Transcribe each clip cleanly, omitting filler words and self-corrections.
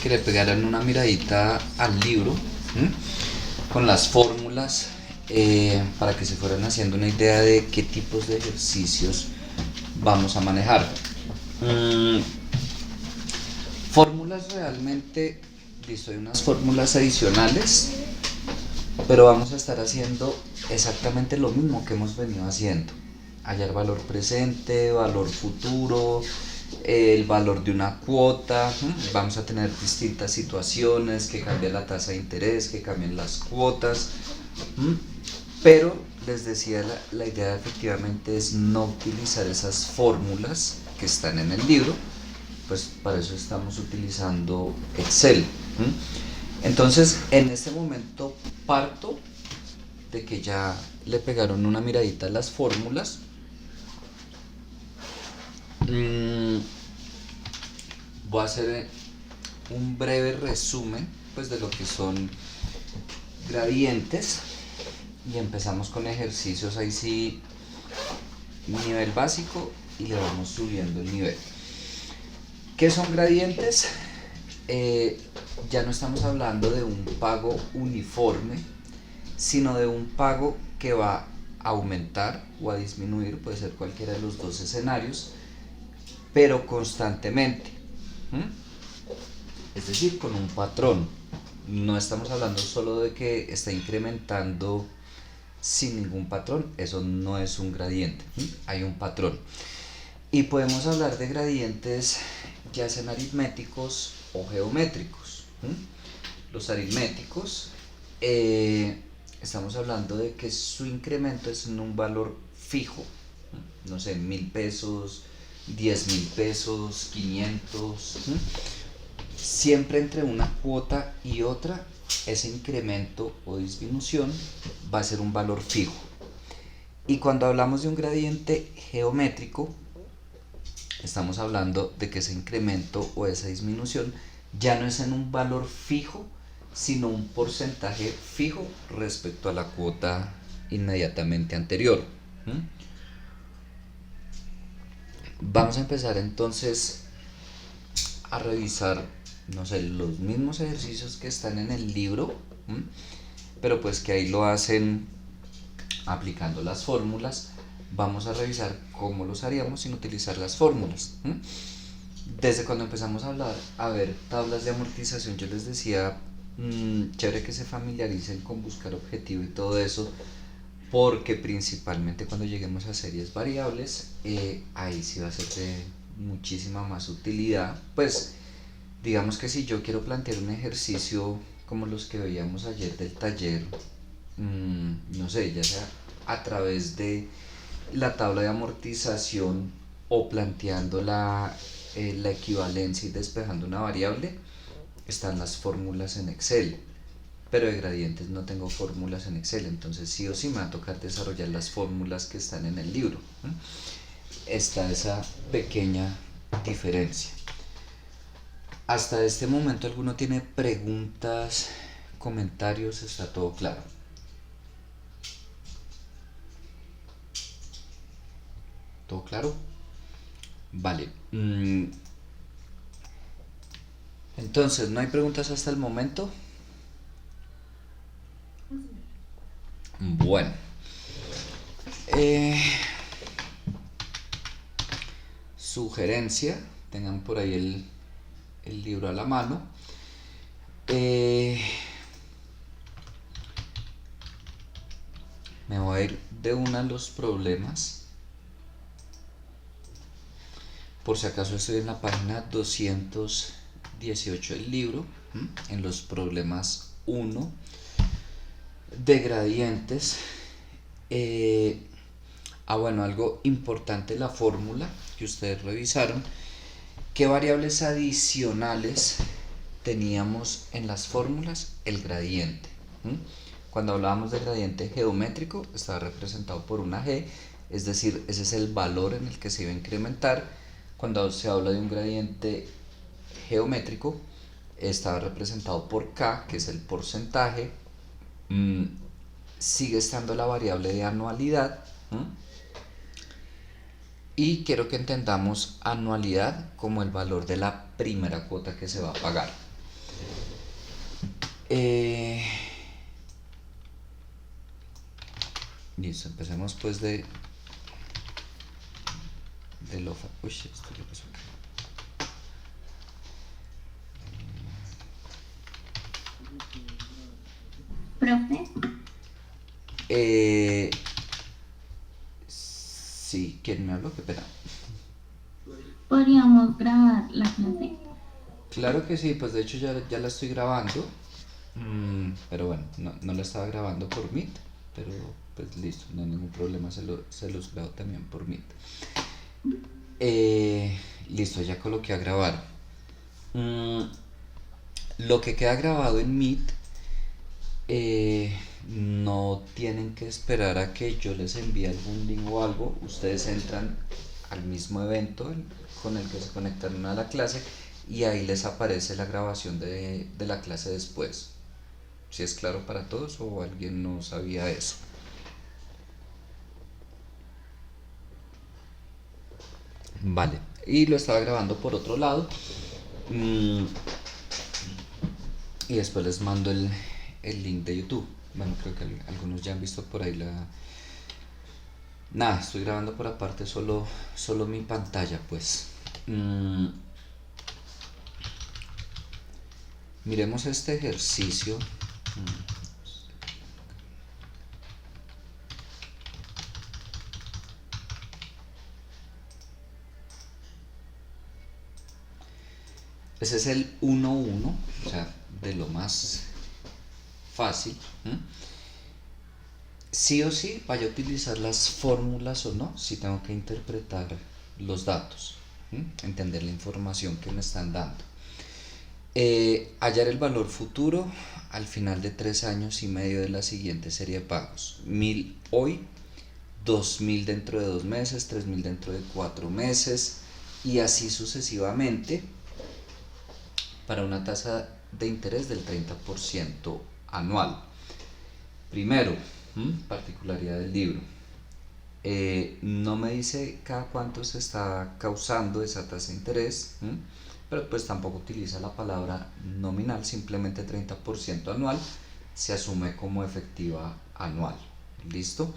que le pegaran una miradita al libro, ¿m? Con las fórmulas, para que se fueran haciendo una idea de qué tipos de ejercicios vamos a manejar. Mm, Fórmulas realmente, listo, hay unas fórmulas adicionales, pero vamos a estar haciendo exactamente lo mismo que hemos venido haciendo. Hallar valor presente, valor futuro, el valor de una cuota. Vamos a tener distintas situaciones, que cambie la tasa de interés, que cambien las cuotas. Pero les decía, la idea efectivamente es no utilizar esas fórmulas que están en el libro, pues para eso estamos utilizando Excel. Entonces, en este momento parto de que ya le pegaron una miradita a las fórmulas. Voy a hacer un breve resumen pues de lo que son gradientes y empezamos con ejercicios ahí sí nivel básico y le vamos subiendo el nivel. ¿Qué son gradientes? Ya no estamos hablando de un pago uniforme, sino de un pago que va a aumentar o a disminuir, puede ser cualquiera de los dos escenarios, pero constantemente. Es decir, con un patrón. No estamos hablando solo de que está incrementando sin ningún patrón, eso no es un gradiente, hay un patrón. Y podemos hablar de gradientes ya sean aritméticos o geométricos. Los aritméticos, estamos hablando de que su incremento es en un valor fijo, no sé, 1.000 pesos, 10.000 pesos, 500. Siempre entre una cuota y otra, ese incremento o disminución va a ser un valor fijo. Y cuando hablamos de un gradiente geométrico, estamos hablando de que ese incremento o esa disminución ya no es en un valor fijo, sino un porcentaje fijo respecto a la cuota inmediatamente anterior. Vamos a empezar entonces a revisar, no sé, los mismos ejercicios que están en el libro, pero pues que ahí lo hacen aplicando las fórmulas. Vamos a revisar cómo los haríamos sin utilizar las fórmulas. Desde cuando empezamos a ver tablas de amortización, yo les decía, chévere que se familiaricen con buscar objetivo y todo eso, porque principalmente cuando lleguemos a series variables, ahí sí va a ser de muchísima más utilidad. Pues digamos que si yo quiero plantear un ejercicio como los que veíamos ayer del taller, no sé, ya sea a través de la tabla de amortización o planteando la equivalencia y despejando una variable, están las fórmulas en Excel. Pero de gradientes no tengo fórmulas en Excel, entonces sí o sí me va a tocar desarrollar las fórmulas que están en el libro. Está esa pequeña diferencia. Hasta este momento, ¿alguno tiene preguntas, comentarios? ¿Está todo claro? ¿Todo claro? Vale. Entonces, ¿no hay preguntas hasta el momento? Bueno. Sugerencia, tengan por ahí el libro a la mano. Me voy a ir de una a los problemas. Por si acaso estoy en la página 218 del libro, en los problemas 1 de gradientes. Bueno, algo importante, la fórmula que ustedes revisaron. ¿Qué variables adicionales teníamos en las fórmulas? El gradiente. Cuando hablábamos de gradiente geométrico, estaba representado por una G, es decir, ese es el valor en el que se iba a incrementar. Cuando se habla de un gradiente geométrico, estaba representado por K, que es el porcentaje. Sigue estando la variable de anualidad. Y quiero que entendamos anualidad como el valor de la primera cuota que se va a pagar. Eh, Listo, empecemos pues de lo... Uy, esto qué pasó acá. Profe, Eh, sí, ¿quién me habló? Qué pena. ¿podríamos grabar la clase? Claro que sí, pues de hecho ya la estoy grabando. Pero bueno, no la estaba grabando por Meet, pero pues listo, no hay ningún problema, se los grabo también por Meet. Listo, ya coloqué a grabar. Mm, lo que queda grabado en Meet, no tienen que esperar a que yo les envíe algún link o algo. Ustedes entran al mismo evento con el que se conectaron a la clase y ahí les aparece la grabación de la clase después. Si es claro para todos o alguien no sabía eso. Vale, y lo estaba grabando por otro lado. mm, y después les mando el link de YouTube. Bueno, creo que algunos ya han visto por ahí la... Nada, estoy grabando por aparte solo mi pantalla, pues. Mm, Miremos este ejercicio. Ese es el 1-1, o sea, de lo más fácil. Sí o sí vaya a utilizar las fórmulas o no, si tengo que interpretar los datos, entender la información que me están dando. Hallar el valor futuro al final de 3 años y medio de la siguiente serie de pagos. 1000 hoy, 2000 dentro de 2 meses, 3000 dentro de 4 meses y así sucesivamente para una tasa de interés del 30% anual. Primero, particularidad del libro. No me dice cada cuánto se está causando esa tasa de interés, pero pues tampoco utiliza la palabra nominal, simplemente 30% anual se asume como efectiva anual. ¿Listo?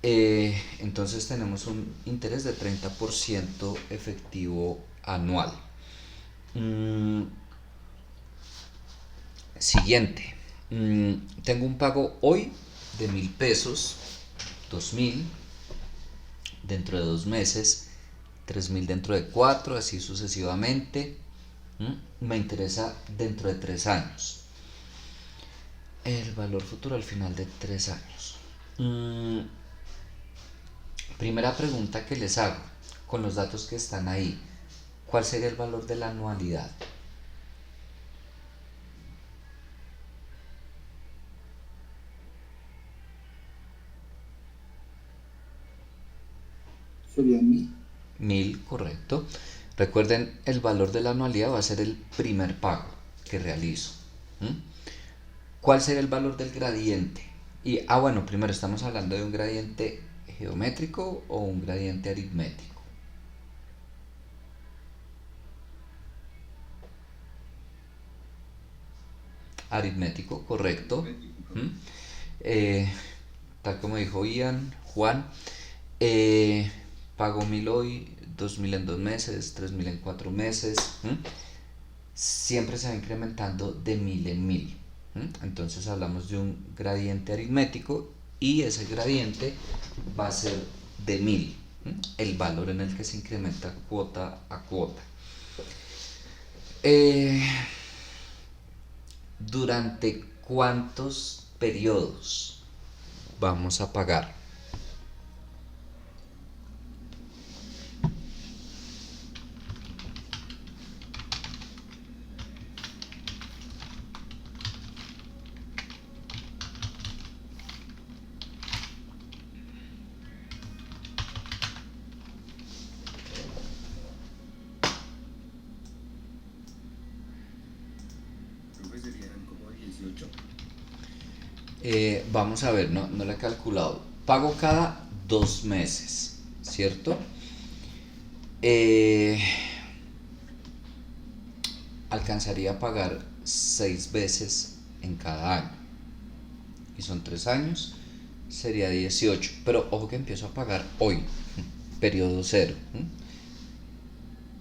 Entonces tenemos un interés de 30% efectivo anual. Siguiente. Tengo un pago hoy de 1000 pesos, 2000 dentro de 2 meses, 3000 dentro de 4, así sucesivamente. Me interesa dentro de 3 años. El valor futuro al final de 3 años. Primera pregunta que les hago con los datos que están ahí. ¿Cuál sería el valor de la anualidad? Sería 1000. 1000, correcto. Recuerden, el valor de la anualidad va a ser el primer pago que realizo. ¿Cuál sería el valor del gradiente? Bueno, primero estamos hablando de un gradiente geométrico o un gradiente aritmético. Aritmético, correcto. ¿Mm? Eh, Tal como dijo Ian, Juan, pago 1000 hoy, 2000 en 2 meses, 3000 en 4 meses. Siempre se va incrementando de 1000 en 1000. Entonces hablamos de un gradiente aritmético y ese gradiente va a ser de 1000, el valor en el que se incrementa cuota a cuota. Eh, ¿Durante cuántos periodos vamos a pagar? Creo que serían como 18. Vamos a ver, no lo he calculado. Pago cada 2 meses, ¿cierto? Eh, Alcanzaría a pagar 6 veces en cada año. Y son 3 años, sería 18. Pero ojo que empiezo a pagar hoy, periodo cero.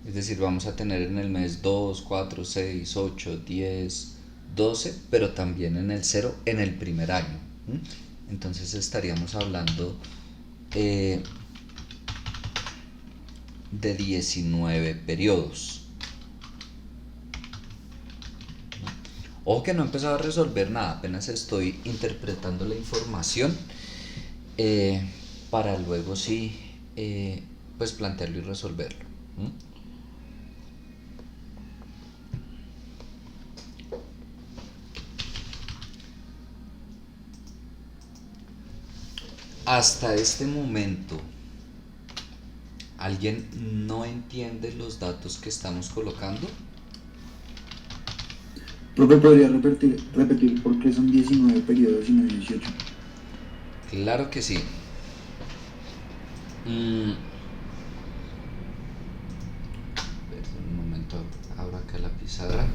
Es decir, vamos a tener en el mes 2, 4, 6, 8, 10, 12, pero también en el cero en el primer año. Entonces estaríamos hablando de 19 periodos. Ojo que no he empezado a resolver nada, apenas estoy interpretando la información para luego sí pues plantearlo y resolverlo. Hasta este momento, ¿alguien no entiende los datos que estamos colocando? Profe, ¿podría repetir por qué son 19 periodos y no 18? Claro que sí. Un momento, abro acá la pizarra.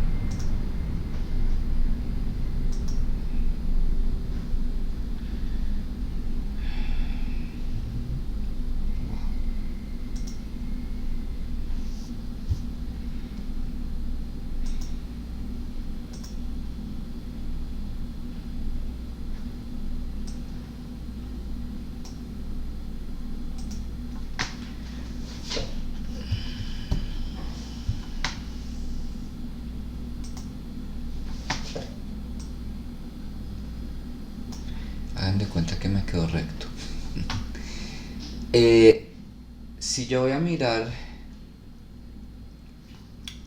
Hagan de cuenta que me quedó recto. Si yo voy a mirar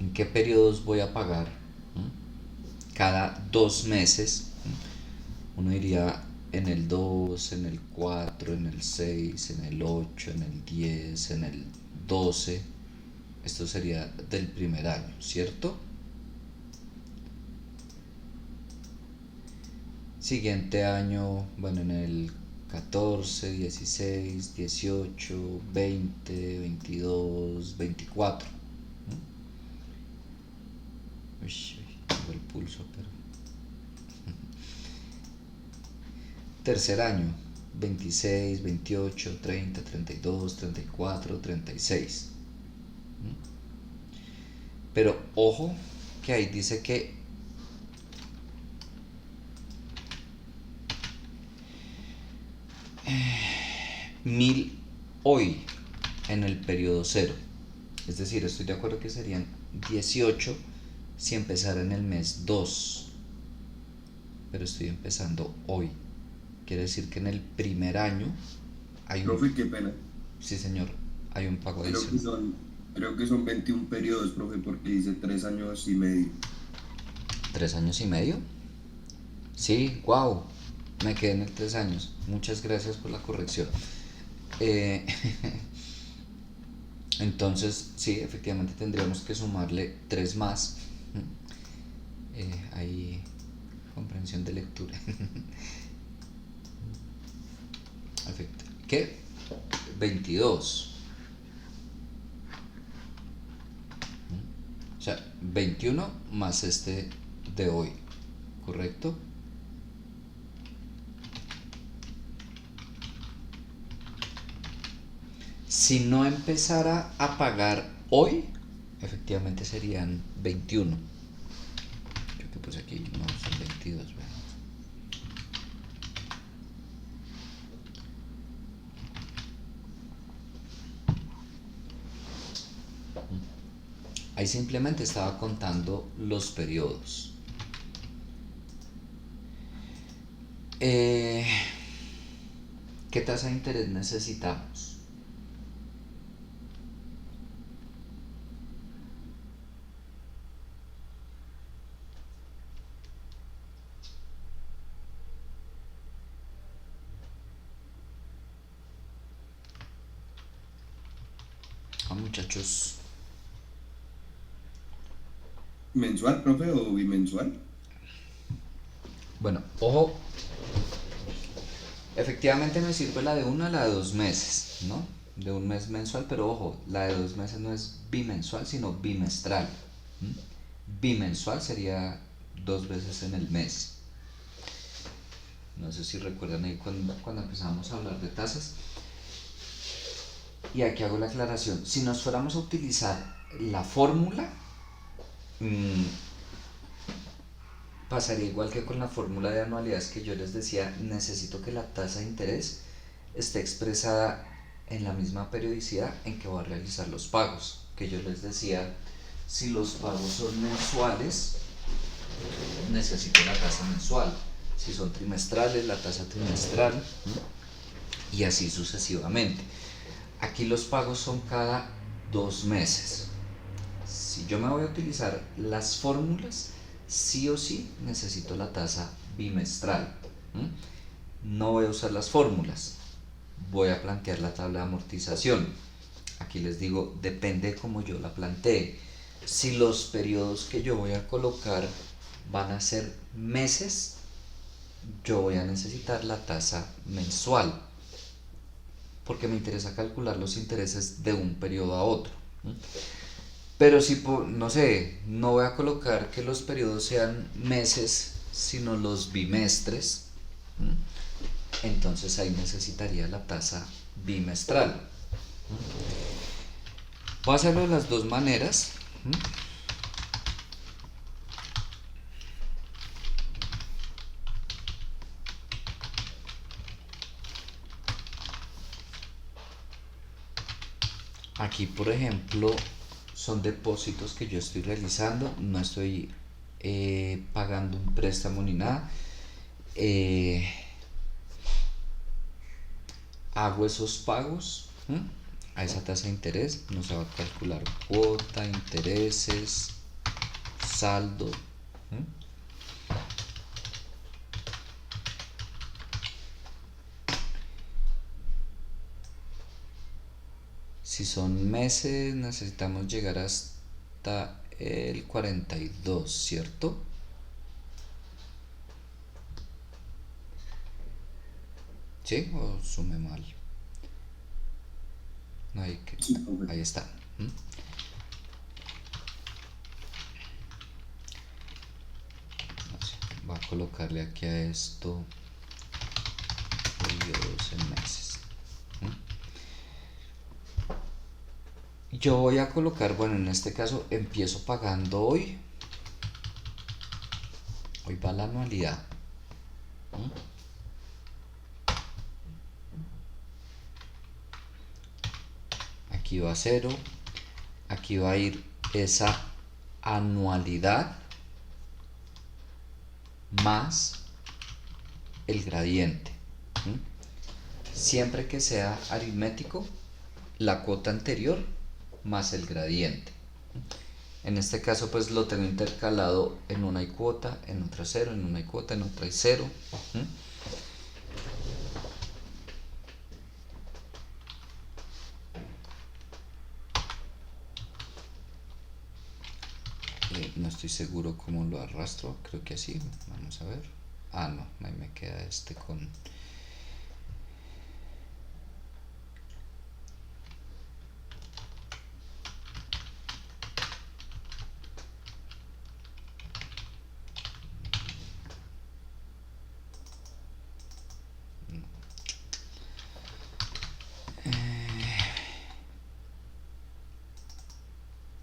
en qué periodos voy a pagar cada 2 meses, uno iría en el 2, en el 4, en el 6, en el 8, en el 10, en el 12. Esto sería del primer año, ¿cierto? Siguiente año, bueno, en el 14, 16, 18, 20, 22, 24. Uy, tengo el pulso, pero... Tercer año, 26, 28, 30, 32, 34, 36. Pero ojo que ahí dice que mil hoy en el periodo cero. Es decir, estoy de acuerdo que serían 18 si empezara en el mes 2, pero estoy empezando hoy. Quiere decir que en el primer año hay un... Profe, qué pena. Sí, señor, hay un pago Creo que adicional. creo que son 21 periodos, profe, porque dice 3 años y medio. 3 años y medio. Sí, wow, me quedé en el 3 años. Muchas gracias por la corrección. Entonces, sí, efectivamente tendríamos que sumarle 3 más. Ahí, comprensión de lectura. ¿Qué? 22. O sea, 21 más este de hoy, ¿correcto? Si no empezara a pagar hoy, efectivamente serían 21. Creo que puse aquí, no, son 22. ¿Verdad? Ahí simplemente estaba contando los periodos. ¿Qué tasa de interés necesitamos? Muchachos. ¿Mensual, profe, o bimensual? Bueno, ojo. Efectivamente me sirve la de 1 a la de 2 meses, ¿no? De un mes mensual, pero ojo, la de 2 meses no es bimensual, sino bimestral. Bimensual sería 2 veces en el mes. No sé si recuerdan ahí cuando empezamos a hablar de tasas. Y aquí hago la aclaración. Si nos fuéramos a utilizar la fórmula, mmm, pasaría igual que con la fórmula de anualidades que yo les decía, necesito que la tasa de interés esté expresada en la misma periodicidad en que voy a realizar los pagos. Que yo les decía, si los pagos son mensuales, necesito la tasa mensual. Si son trimestrales, la tasa trimestral, y así sucesivamente. Aquí los pagos son cada 2 meses. Si yo me voy a utilizar las fórmulas, sí o sí necesito la tasa bimestral. No voy a usar las fórmulas, voy a plantear la tabla de amortización. Aquí les digo, depende de cómo yo la plantee. Si los periodos que yo voy a colocar van a ser meses, yo voy a necesitar la tasa mensual, porque me interesa calcular los intereses de un periodo a otro. Pero si, no sé, no voy a colocar que los periodos sean meses, sino los bimestres, entonces ahí necesitaría la tasa bimestral. Voy a hacerlo de las dos maneras. Aquí, por ejemplo, son depósitos que yo estoy realizando, no estoy pagando un préstamo ni nada. Hago esos pagos a esa tasa de interés, no se va a calcular cuota, intereses, saldo. Si son meses, necesitamos llegar hasta el 42, ¿cierto? ¿Sí? ¿O sumé mal? No, ahí está. Voy a colocarle aquí a esto periodos en meses. Yo voy a colocar, bueno, en este caso empiezo pagando hoy. Hoy va la anualidad. Aquí va 0. Aquí va a ir esa anualidad más el gradiente. Siempre que sea aritmético, la cuota anterior más el gradiente. En este caso pues lo tengo intercalado, en una hay cuota, en otra 0, en una hay cuota, en otra hay 0. No estoy seguro cómo lo arrastro, creo que así, vamos a ver. No, ahí me queda este con...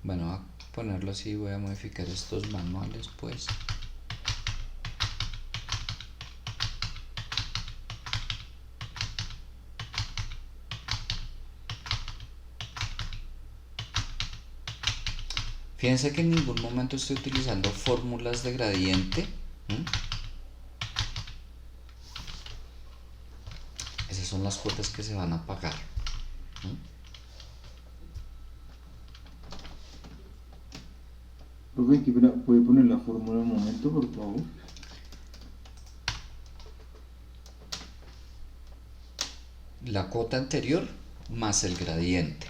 Bueno, voy a ponerlo así, voy a modificar estos manuales pues. Fíjense que en ningún momento estoy utilizando fórmulas de gradiente. Esas son las cuotas que se van a pagar. Profe, ¿puede poner la fórmula un momento, por favor? La cuota anterior más el gradiente.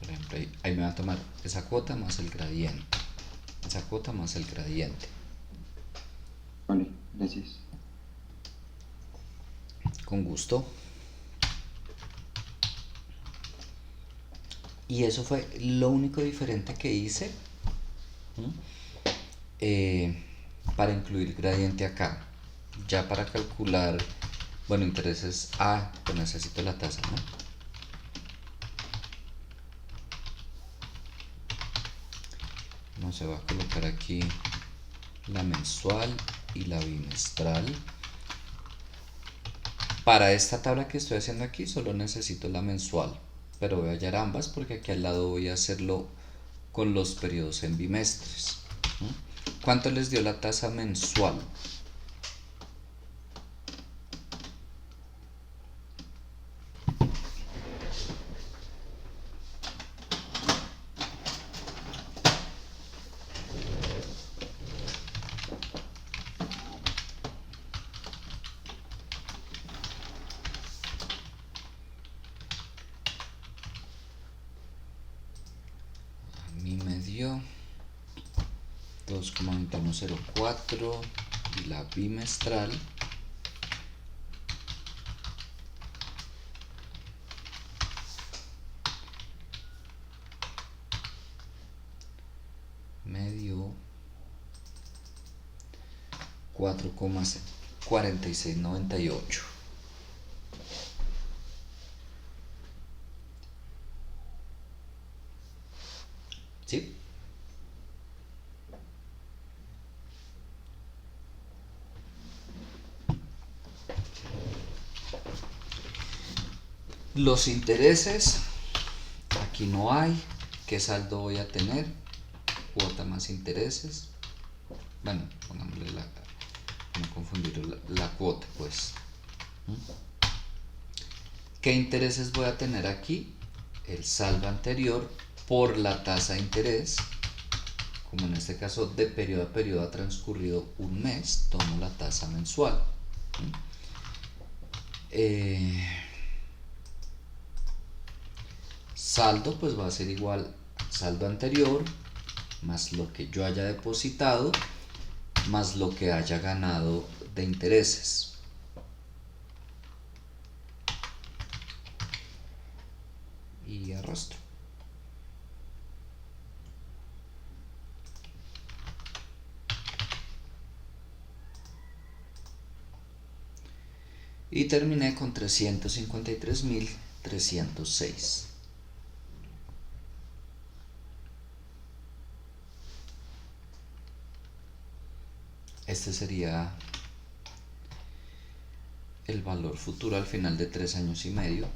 Por ejemplo, ahí me va a tomar esa cuota más el gradiente. Esa cuota más el gradiente. Vale, gracias. Con gusto. Y eso fue lo único diferente que hice para incluir gradiente acá. ya para calcular, bueno, intereses A, pues necesito la tasa, ¿no? No se va a colocar aquí la mensual y la bimestral. Para esta tabla que estoy haciendo aquí solo necesito la mensual, pero voy a hallar ambas porque aquí al lado voy a hacerlo con los periodos en bimestres. ¿Cuánto les dio la tasa mensual? A mí me dio 2,2104 y la bimestral me dio 4,4698. ¿Sí? Los intereses, aquí no hay. ¿Qué saldo voy a tener? Cuota más intereses. Bueno, pongámosle no confundir la cuota, pues. ¿Qué intereses voy a tener aquí? El saldo anterior por la tasa de interés. Como en este caso de periodo a periodo ha transcurrido un mes, tomo la tasa mensual. Saldo pues va a ser igual al saldo anterior más lo que yo haya depositado más lo que haya ganado de intereses. Y arrastro. Y terminé con 353.306. Este sería el valor futuro al final de 3 años y medio.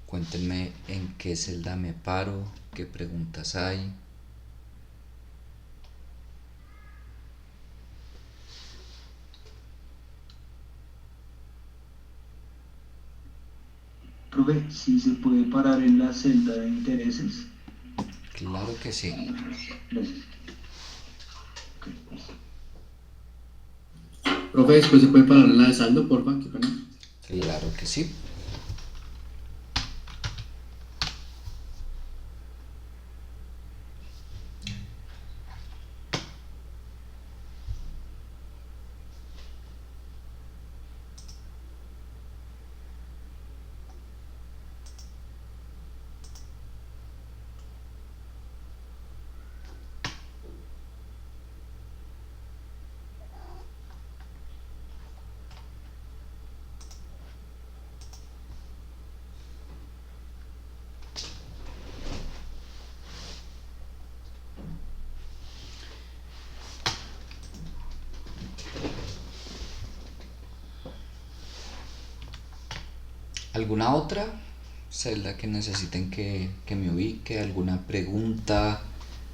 Cuéntenme en qué celda me paro, qué preguntas hay. Profe, si se puede parar en la celda de intereses. Claro que sí. Gracias. Profe, después se puede parar en la de saldo, porfa, qué pena. Claro que sí. ¿Alguna otra celda que necesiten que me ubique? ¿Alguna pregunta?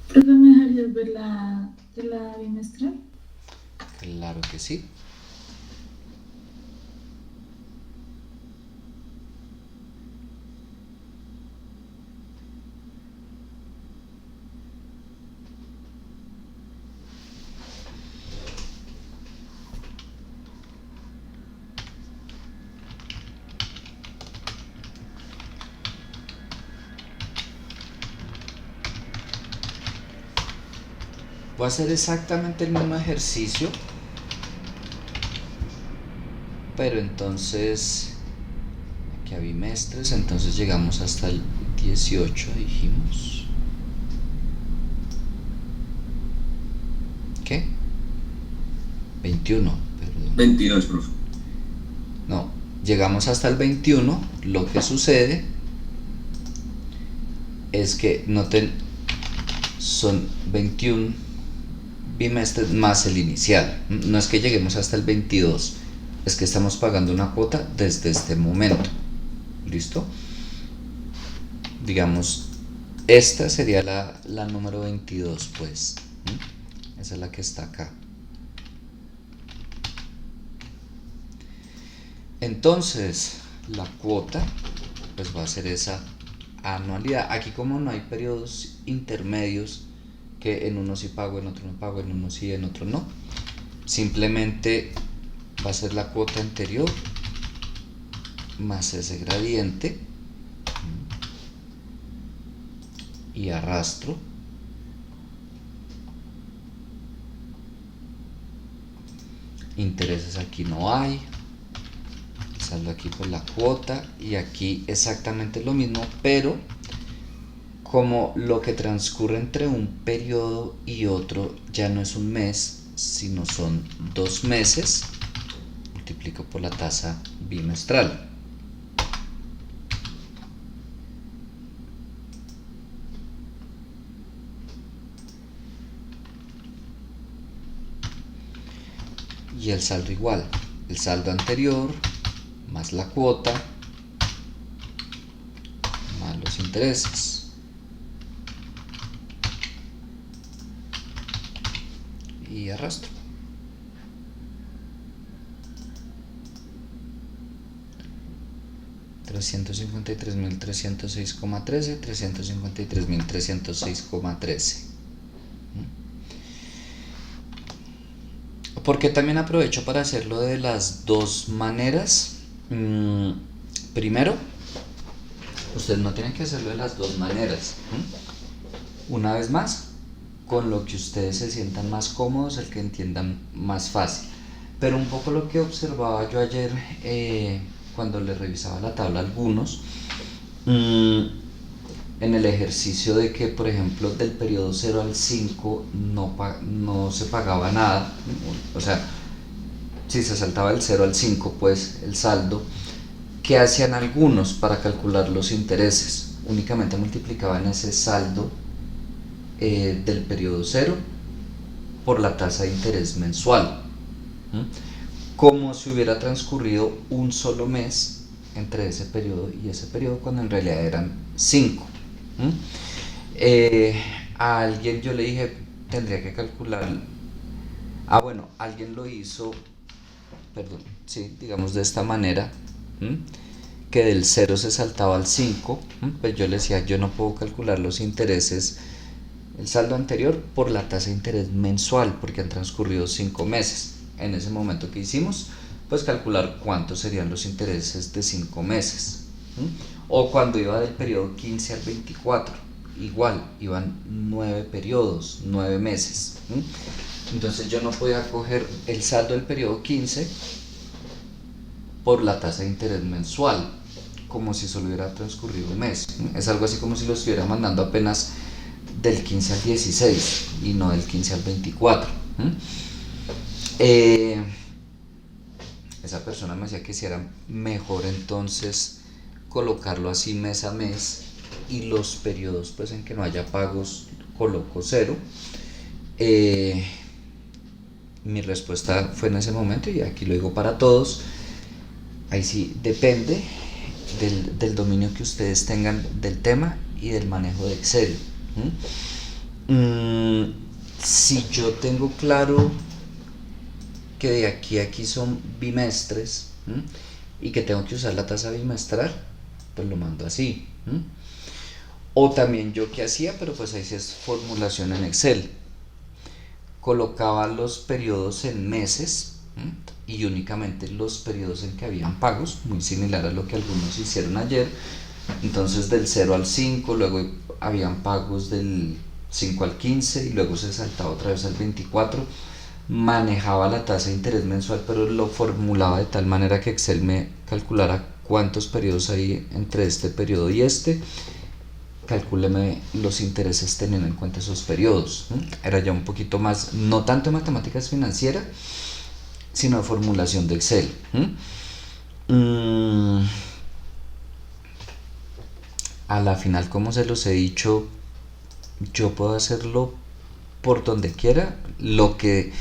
Profe, ¿me dejarías ver la de la bimestral? Claro que sí. Voy a hacer exactamente el mismo ejercicio, pero entonces aquí a bimestres, entonces llegamos hasta el 18, dijimos. 21, perdón. 22, profe. No, llegamos hasta el 21, lo que sucede es que noten, son 21 bimestres más el inicial. No es que lleguemos hasta el 22, es que estamos pagando una cuota desde este momento. ¿Listo? Digamos, esta sería la número 22, pues. Esa es la que está acá. Entonces, la cuota pues va a ser esa anualidad. Aquí, como no hay periodos intermedios, que en uno sí pago, en otro no pago, en uno sí, en otro no, simplemente va a ser la cuota anterior más ese gradiente y arrastro. Intereses aquí no hay, saldo aquí por la cuota, y aquí exactamente lo mismo, pero como lo que transcurre entre un periodo y otro ya no es un mes, sino son 2 meses, multiplico por la tasa bimestral. Y el saldo igual, el saldo anterior más la cuota más los intereses. Y arrastro. $353.306,13, 353.306,13. Porque también aprovecho para hacerlo de las dos maneras. Primero, ustedes no tienen que hacerlo de las dos maneras. Una vez más, con lo que ustedes se sientan más cómodos, el que entiendan más fácil. Pero un poco lo que observaba yo ayer cuando les revisaba la tabla a algunos, en el ejercicio de que, por ejemplo, del periodo 0 al 5 no se pagaba nada, o sea, si se saltaba del 0 al 5, pues el saldo, ¿qué hacían algunos para calcular los intereses? Únicamente multiplicaban ese saldo del periodo 0 por la tasa de interés mensual, como si hubiera transcurrido un solo mes entre ese periodo y ese periodo, cuando en realidad eran 5. A alguien yo le dije, tendría que calcular, bueno, alguien lo hizo, perdón, sí, digamos de esta manera, que del 0 se saltaba al 5, pues yo le decía, yo no puedo calcular los intereses, el saldo anterior, por la tasa de interés mensual, porque han transcurrido 5 meses. En ese momento que hicimos, pues calcular cuántos serían los intereses de 5 meses. O cuando iba del periodo 15 al 24, igual, iban 9 periodos, 9 meses. Entonces yo no podía coger el saldo del periodo 15 por la tasa de interés mensual, como si solo hubiera transcurrido un mes. Es algo así como si lo estuviera mandando apenas del 15 al 16 y no del 15 al 24. Esa persona me decía que si era mejor entonces colocarlo así mes a mes, y los periodos pues en que no haya pagos coloco 0. Mi respuesta fue en ese momento, y aquí lo digo para todos, ahí sí depende del dominio que ustedes tengan del tema y del manejo de Excel. Si yo tengo claro que de aquí a aquí son bimestres, y que tengo que usar la tasa bimestral, pues lo mando así. O también yo que hacía, pero pues ahí sí es formulación en Excel, colocaba los periodos en meses, y únicamente los periodos en que habían pagos, muy similar a lo que algunos hicieron ayer. Entonces del 0 al 5, luego habían pagos del 5 al 15 y luego se saltaba otra vez al 24. Manejaba la tasa de interés mensual, pero lo formulaba de tal manera que Excel me calculara cuántos periodos hay entre este periodo y este. Calcúleme los intereses teniendo en cuenta esos periodos. Era ya un poquito más, no tanto matemáticas financieras, sino de formulación de Excel. A la final, como se los he dicho, yo puedo hacerlo por donde quiera. Lo que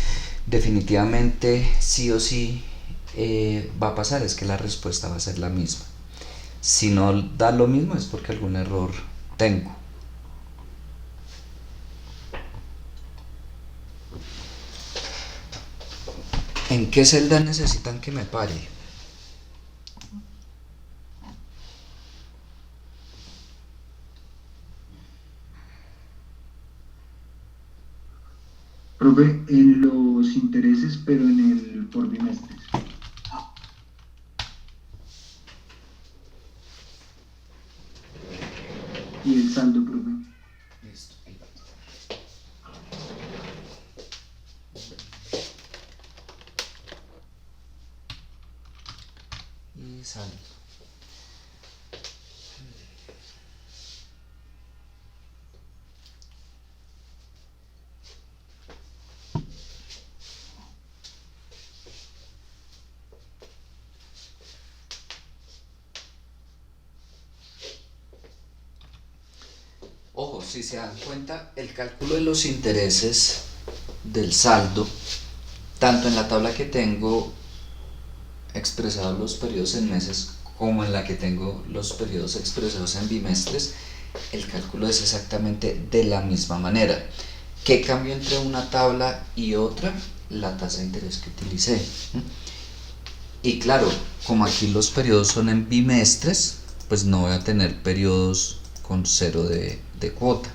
definitivamente sí o sí va a pasar es que la respuesta va a ser la misma. Si no da lo mismo es porque algún error tengo. ¿En qué celda necesitan que me pare? Profe, en los intereses, pero en el por bimestres. Y el saldo, profe. Listo. Y saldo. Ojo, si se dan cuenta, el cálculo de los intereses del saldo, tanto en la tabla que tengo expresados los periodos en meses como en la que tengo los periodos expresados en bimestres, el cálculo es exactamente de la misma manera. ¿Qué cambio entre una tabla y otra? La tasa de interés que utilicé. Y claro, como aquí los periodos son en bimestres, pues no voy a tener periodos con cero de cuota.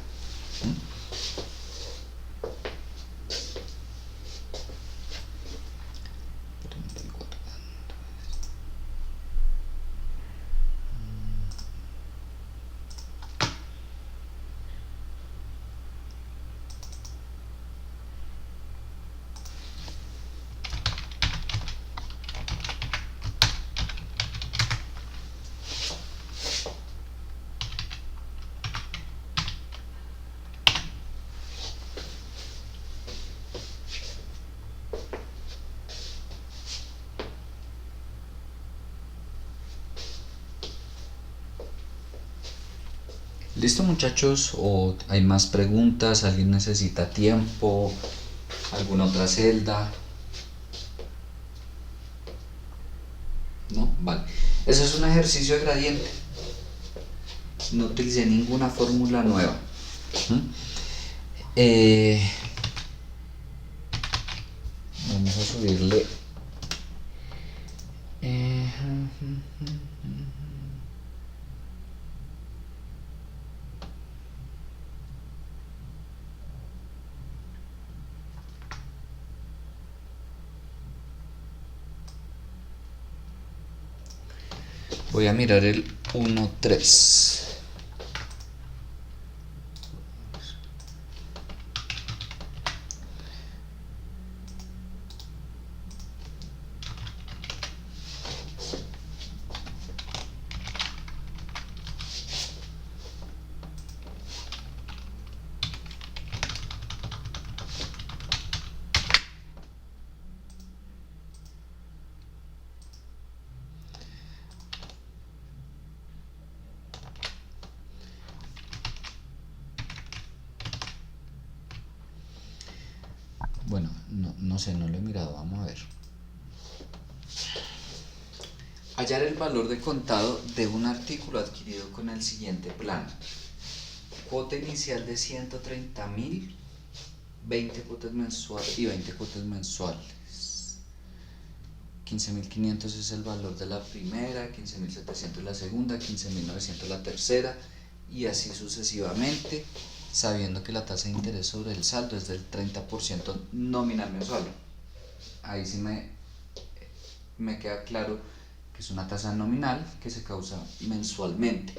¿Listo, muchachos? ¿O hay más preguntas? ¿Alguien necesita tiempo? ¿Alguna otra celda? ¿No? Vale. Ese es un ejercicio de gradiente. No utilicé ninguna fórmula nueva. Vamos a subirle. Voy a mirar el 1.3. Bueno, no sé, no lo he mirado, vamos a ver. Hallar el valor de contado de un artículo adquirido con el siguiente plan. Cuota inicial de 130.000, 20 cuotas mensuales y 20 cuotas mensuales. 15.500 es el valor de la primera, 15.700 la segunda, 15.900 la tercera y así sucesivamente, sabiendo que la tasa de interés sobre el saldo es del 30% nominal mensual. Ahí sí me queda claro que es una tasa nominal que se causa mensualmente.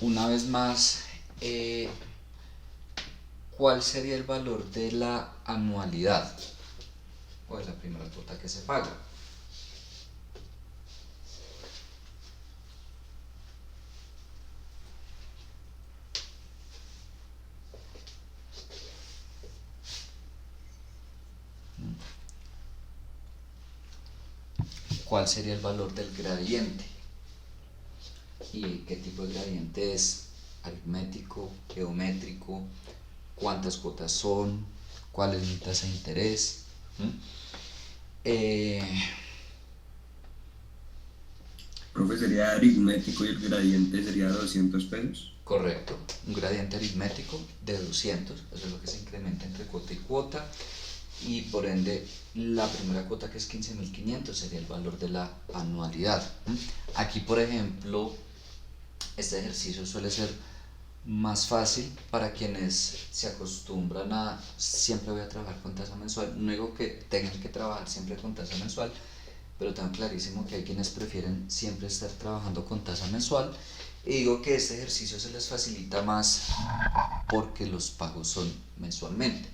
Una vez más, ¿cuál sería el valor de la anualidad? O de la primera cuota que se paga. ¿cuál sería el valor del gradiente? ¿Y qué tipo de gradiente es? ¿Aritmético, geométrico? ¿Cuántas cuotas son? ¿Cuál es mi tasa de interés? ¿Mm? Profe, sería aritmético y el gradiente sería 200 pesos. Correcto, un gradiente aritmético de 200, eso es lo que se incrementa entre cuota y cuota, y por ende la primera cuota, que es 15.500, sería el valor de la anualidad. Aquí, por ejemplo, este ejercicio suele ser más fácil para quienes se acostumbran a siempre voy a trabajar con tasa mensual. No digo que tengan que trabajar siempre con tasa mensual, pero tengo clarísimo que hay quienes prefieren siempre estar trabajando con tasa mensual, y digo que este ejercicio se les facilita más porque los pagos son mensualmente.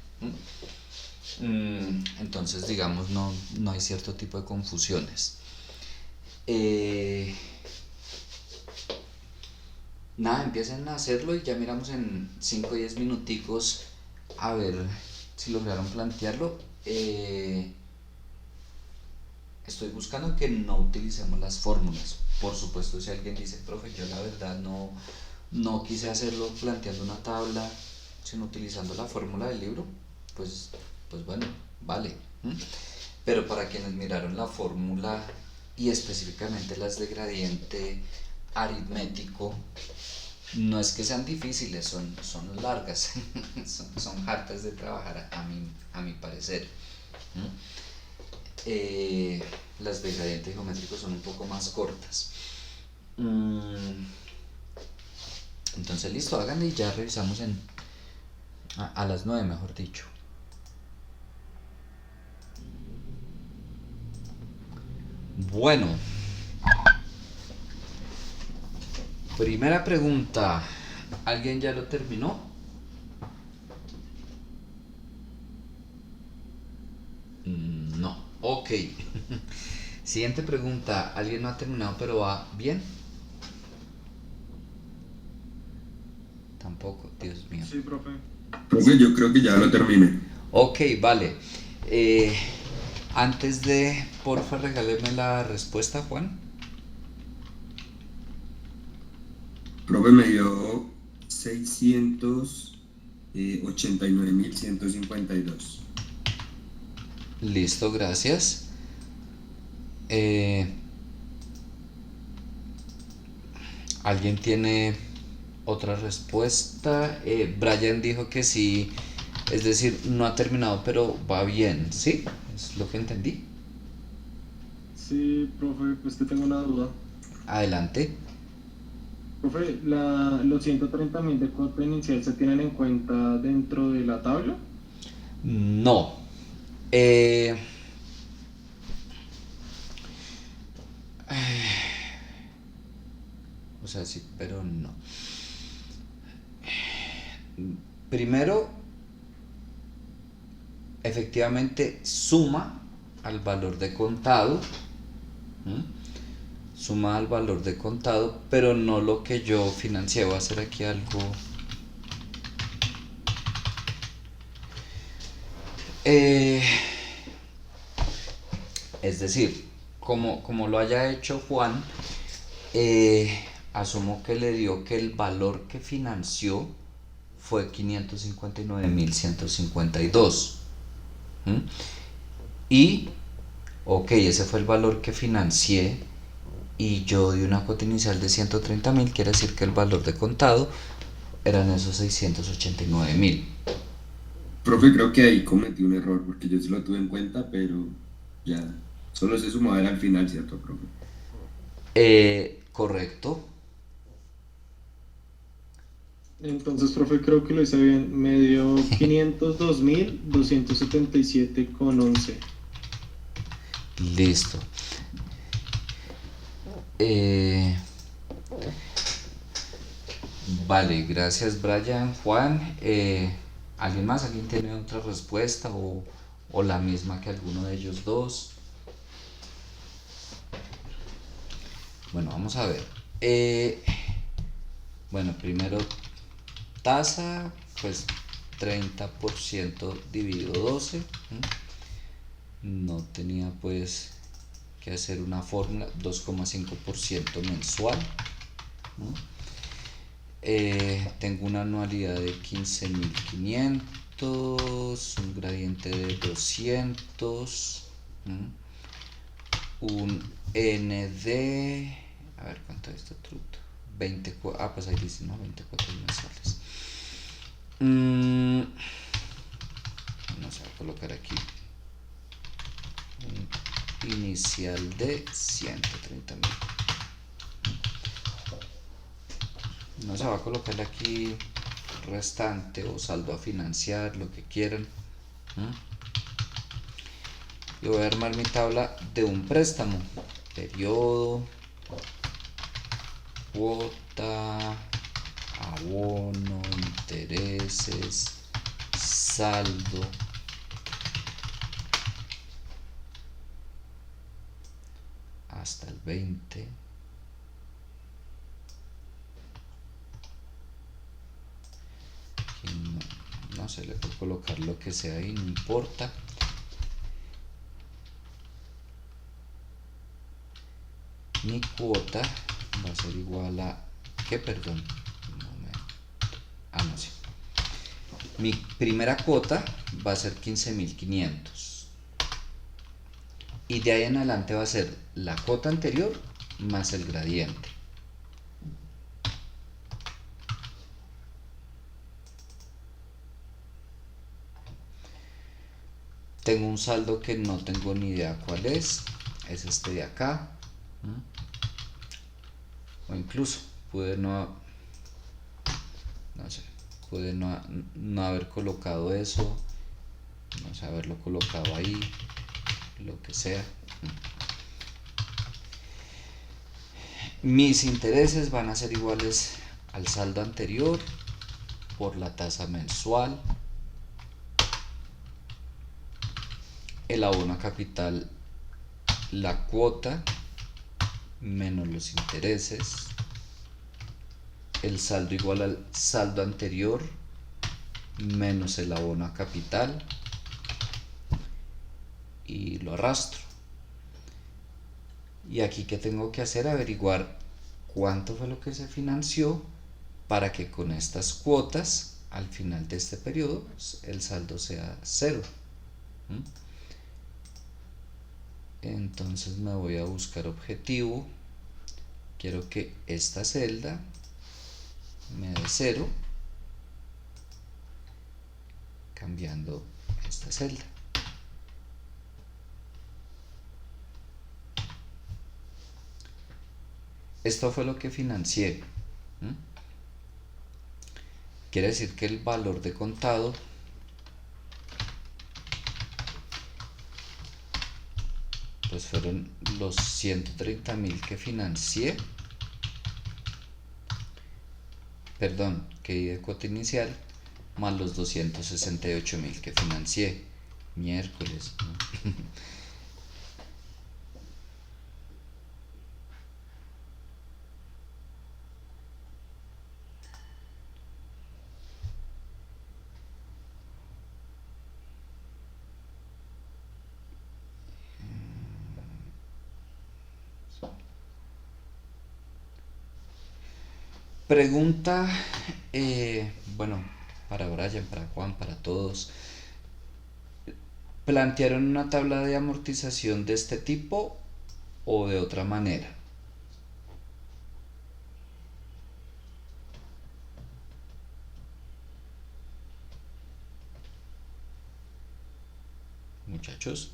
Entonces, digamos, no hay cierto tipo de confusiones. Nada, empiecen a hacerlo y ya miramos en 5 o 10 minuticos a ver si lograron plantearlo. Estoy buscando que no utilicemos las fórmulas. Por supuesto, si alguien dice, profe, yo la verdad no quise hacerlo planteando una tabla, sino utilizando la fórmula del libro, pues bueno, vale. Pero para quienes miraron la fórmula y específicamente las de gradiente aritmético, no es que sean difíciles, son largas, son hartas de trabajar a mi parecer. Las de gradiente geométrico son un poco más cortas. Entonces listo, háganle y ya revisamos a las 9, mejor dicho. Bueno, primera pregunta, ¿alguien ya lo terminó? No, ok. Siguiente pregunta, ¿alguien no ha terminado pero va bien? Tampoco, Dios mío. Sí, profe. Profe, yo creo que ya lo terminé. Ok, vale. Antes de, porfa, regáleme la respuesta, Juan. Profe, me dio 689.152. Listo, gracias. ¿Alguien tiene otra respuesta? Brian dijo que sí, es decir, no ha terminado, pero va bien, ¿sí? Es lo que entendí. Sí, profe, pues que tengo una duda. Adelante. Profe, los 130.000 de cuota inicial se tienen en cuenta dentro de la tabla. No. O sea, sí, pero no. Primero, efectivamente suma al valor de contado. Suma al valor de contado, pero no lo que yo financié. Voy a hacer aquí algo. Es decir, como lo haya hecho Juan, asumo que le dio que el valor que financió fue 559.152. Y, ok, ese fue el valor que financié y yo di una cuota inicial de 130.000, quiere decir que el valor de contado eran esos 689.000. Profe, creo que ahí cometí un error porque yo sí lo tuve en cuenta, pero ya, solo se sumaba al final, ¿cierto, profe? Correcto. Entonces, profe, creo que lo hice bien. Me dio 502.277,11. Listo. Vale, gracias Brian. Juan, ¿alguien más? ¿Alguien tiene otra respuesta o la misma que alguno de ellos dos? Bueno, vamos a ver. Bueno, primero tasa, pues 30% dividido 12. No tenía pues que hacer una fórmula, 2,5% mensual. ¿No? Tengo una anualidad de 15.500, un gradiente de 200, un ND, a ver cuánto es esto, truto, 24, pues ahí dice, ¿no? 24 mensuales. Vamos a colocar aquí un inicial de 130.000. No se va a colocar aquí restante o saldo a financiar, lo que quieran. Yo voy a armar mi tabla de un préstamo, periodo, cuota, abono, intereses, saldo, hasta el 20. Aquí no se le puede colocar lo que sea ahí, no importa. Mi cuota va a ser igual a, ¿qué? Perdón, no sé. Mi primera cuota va a ser 15.500 y de ahí en adelante va a ser la cuota anterior más el gradiente. Tengo un saldo que no tengo ni idea cuál es este de acá. O incluso pude no sé, pude no haber colocado eso, no sé, haberlo colocado ahí, lo que sea. Mis intereses van a ser iguales al saldo anterior por la tasa mensual. El abono a capital, la cuota menos los intereses. El saldo igual al saldo anterior menos el abono a capital. Y lo arrastro. Y aquí, ¿qué tengo que hacer? Averiguar cuánto fue lo que se financió para que con estas cuotas al final de este periodo el saldo sea 0. Entonces me voy a buscar objetivo. Quiero que esta celda me dé 0 cambiando esta celda. Esto fue lo que financié. Quiere decir que el valor de contado pues fueron los 130.000 que financié, perdón, que di de cuota inicial, más los 268.000 que financié. Miércoles, ¿no? Pregunta, bueno, para Brian, para Juan, para todos. ¿Plantearon una tabla de amortización de este tipo o de otra manera? Muchachos.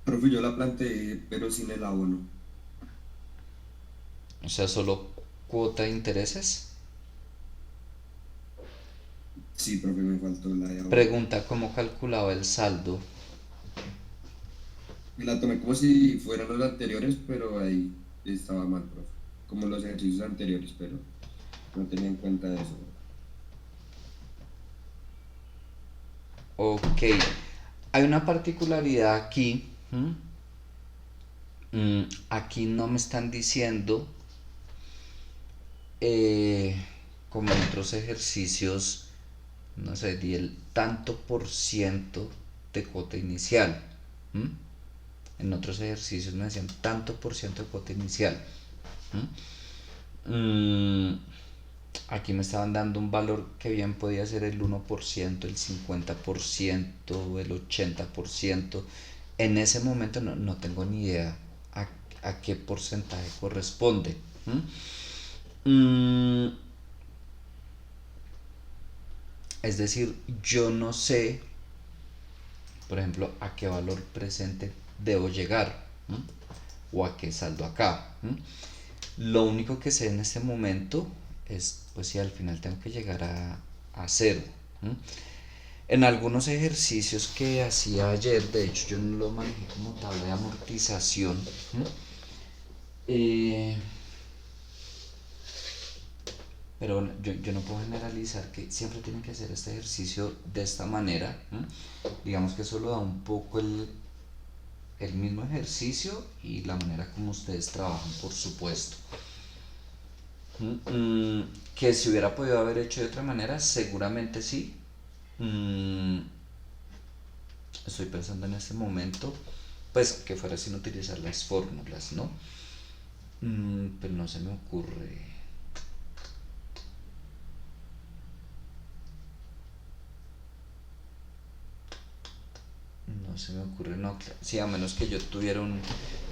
Profe, yo la planteé, pero sin el abono. O sea, solo cuota de intereses. Sí, profe, me faltó la de abono. Pregunta, ¿cómo calculaba el saldo? La tomé como si fueran los anteriores, pero ahí estaba mal, profe. Como los ejercicios anteriores, pero no tenía en cuenta eso. Ok, hay una particularidad aquí. Aquí no me están diciendo, como en otros ejercicios, no sé, di el tanto por ciento de cuota inicial. ¿m? En otros ejercicios me decían tanto por ciento de cuota inicial. Aquí me estaban dando un valor que bien podía ser el 1%, el 50%, el 80%. En ese momento no tengo ni idea a qué porcentaje corresponde. Es decir, yo no sé, por ejemplo, a qué valor presente debo llegar, o a qué saldo acá. Lo único que sé en este momento es, pues si al final tengo que llegar a cero. En algunos ejercicios que hacía ayer, de hecho yo no lo manejé como tabla de amortización, pero bueno, yo no puedo generalizar que siempre tienen que hacer este ejercicio de esta manera. Digamos que eso lo da un poco el mismo ejercicio y la manera como ustedes trabajan, por supuesto. Que si hubiera podido haber hecho de otra manera, seguramente sí. Estoy pensando en este momento, pues que fuera sin utilizar las fórmulas, ¿no? Pero no se me ocurre. No se me ocurre, no. Sí, a menos que yo tuviera un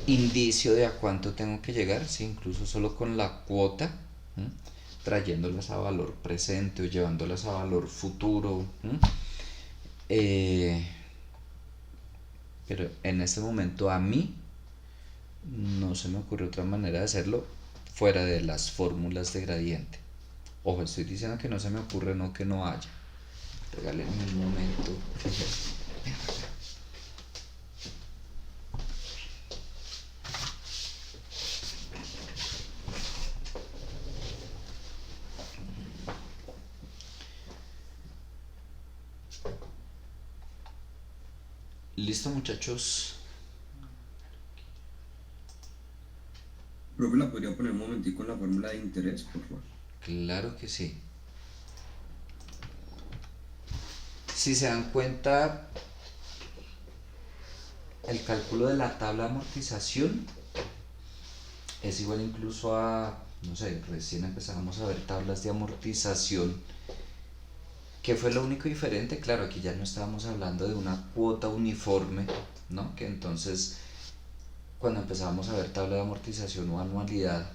indicio de a cuánto tengo que llegar, sí, incluso solo con la cuota, trayéndolas a valor presente o llevándolas a valor futuro. Pero en este momento a mí no se me ocurre otra manera de hacerlo fuera de las fórmulas de gradiente. Ojo, estoy diciendo que no se me ocurre, no que no haya. Regálenme un momento. Listo, muchachos. Profe, ¿la podría poner un momentico en la fórmula de interés, por favor? Claro que sí. Si se dan cuenta, el cálculo de la tabla de amortización es igual incluso a, no sé, recién empezamos a ver tablas de amortización. ¿Qué fue lo único diferente? Claro, aquí ya no estábamos hablando de una cuota uniforme, ¿no? Que entonces, cuando empezábamos a ver tabla de amortización o anualidad,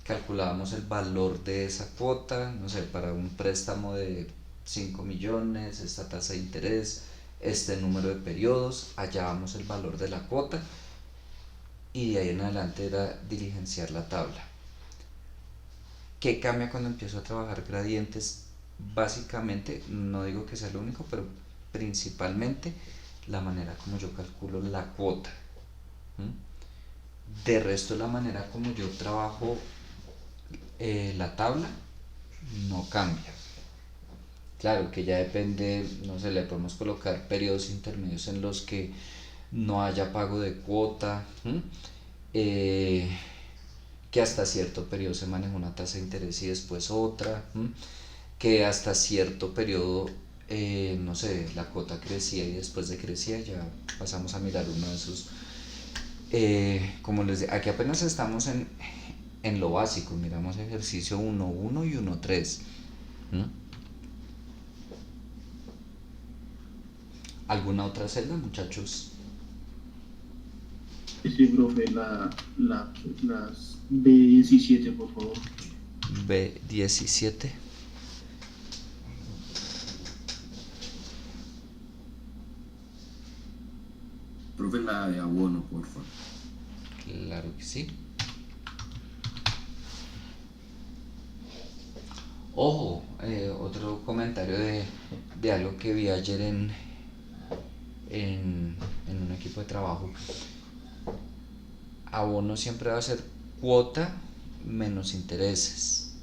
calculábamos el valor de esa cuota, no sé, para un préstamo de 5 millones, esta tasa de interés, este número de periodos, hallábamos el valor de la cuota y de ahí en adelante era diligenciar la tabla. ¿Qué cambia cuando empiezo a trabajar gradientes? Básicamente, no digo que sea lo único, pero principalmente la manera como yo calculo la cuota. De resto, la manera como yo trabajo la tabla no cambia. Claro que ya depende, no sé, le podemos colocar periodos intermedios en los que no haya pago de cuota, que hasta cierto periodo se maneja una tasa de interés y después otra, que hasta cierto periodo, no sé, la cuota crecía y después decrecía, ya pasamos a mirar uno de esos. Como les digo, aquí apenas estamos en lo básico, miramos ejercicio 1.1 y 1.3. ¿Alguna otra celda, muchachos? Sí, profe, las B17, por favor. B17. Profe, la de abono, por favor. Claro que sí. Ojo, otro comentario de algo que vi ayer en un equipo de trabajo. Abono siempre va a ser cuota menos intereses,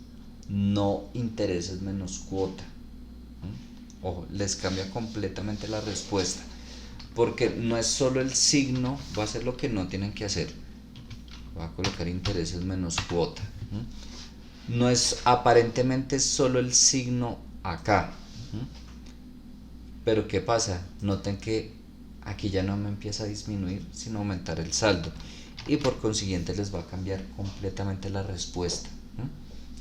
no intereses menos cuota. Ojo, les cambia completamente la respuesta, porque no es solo el signo, va a ser lo que no tienen que hacer. Va a colocar intereses menos cuota. No es aparentemente solo el signo acá. Pero ¿qué pasa? Noten que aquí ya no me empieza a disminuir, sino a aumentar el saldo. Y por consiguiente les va a cambiar completamente la respuesta.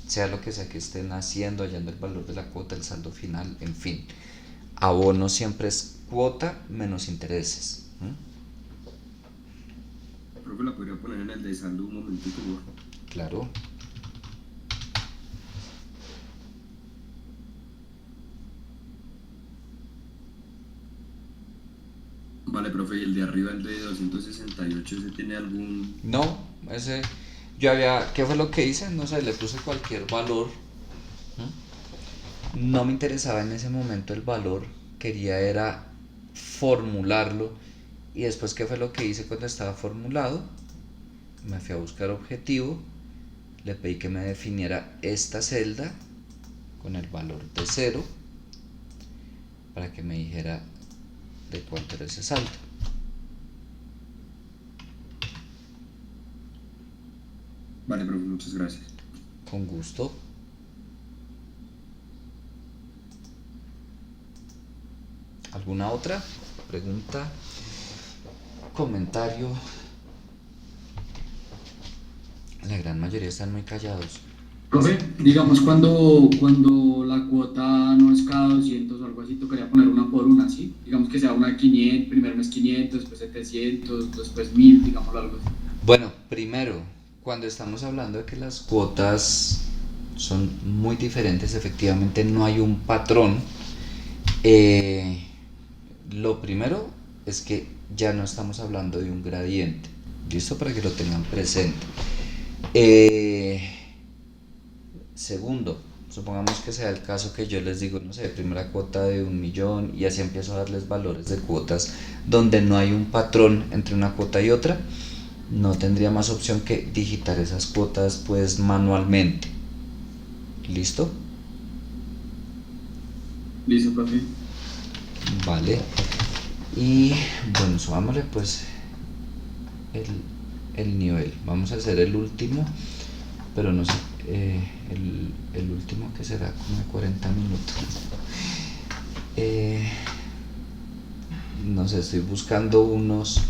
Sea lo que sea que estén haciendo, hallando el valor de la cuota, el saldo final, en fin. Abono siempre es cuota menos intereses. Profe, la podría poner en el de saldo un momentito, por favor. Claro. Vale, profe, y el de arriba, el de 268, ¿ese tiene algún...? No, ese yo había, ¿qué fue lo que hice? No sé, le puse cualquier valor. No me interesaba en ese momento el valor, quería era formularlo. Y después, ¿qué fue lo que hice cuando estaba formulado? Me fui a buscar objetivo, le pedí que me definiera esta celda con el valor de 0 para que me dijera de cuánto era ese saldo. Vale, profe, muchas gracias. Con gusto. ¿Alguna otra pregunta? ¿Comentario? La gran mayoría están muy callados. Profe, digamos cuando la cuota no es cada 200 o algo así, tocaría poner una por una, ¿sí? Digamos que sea una 500, primer mes 500, después 700, después 1000, digamos algo así. Bueno, primero, cuando estamos hablando de que las cuotas son muy diferentes, efectivamente no hay un patrón. Lo primero es que ya no estamos hablando de un gradiente. ¿Listo? Para que lo tengan presente. Segundo, supongamos que sea el caso que yo les digo, no sé, primera cuota de 1.000.000 y así empiezo a darles valores de cuotas donde no hay un patrón entre una cuota y otra. No tendría más opción que digitar esas cuotas pues manualmente. ¿Listo? Listo, profe. Vale. Y bueno, subámosle pues el nivel. Vamos a hacer el último, pero no sé, el último que será como de 40 minutos. No sé, estoy buscando unos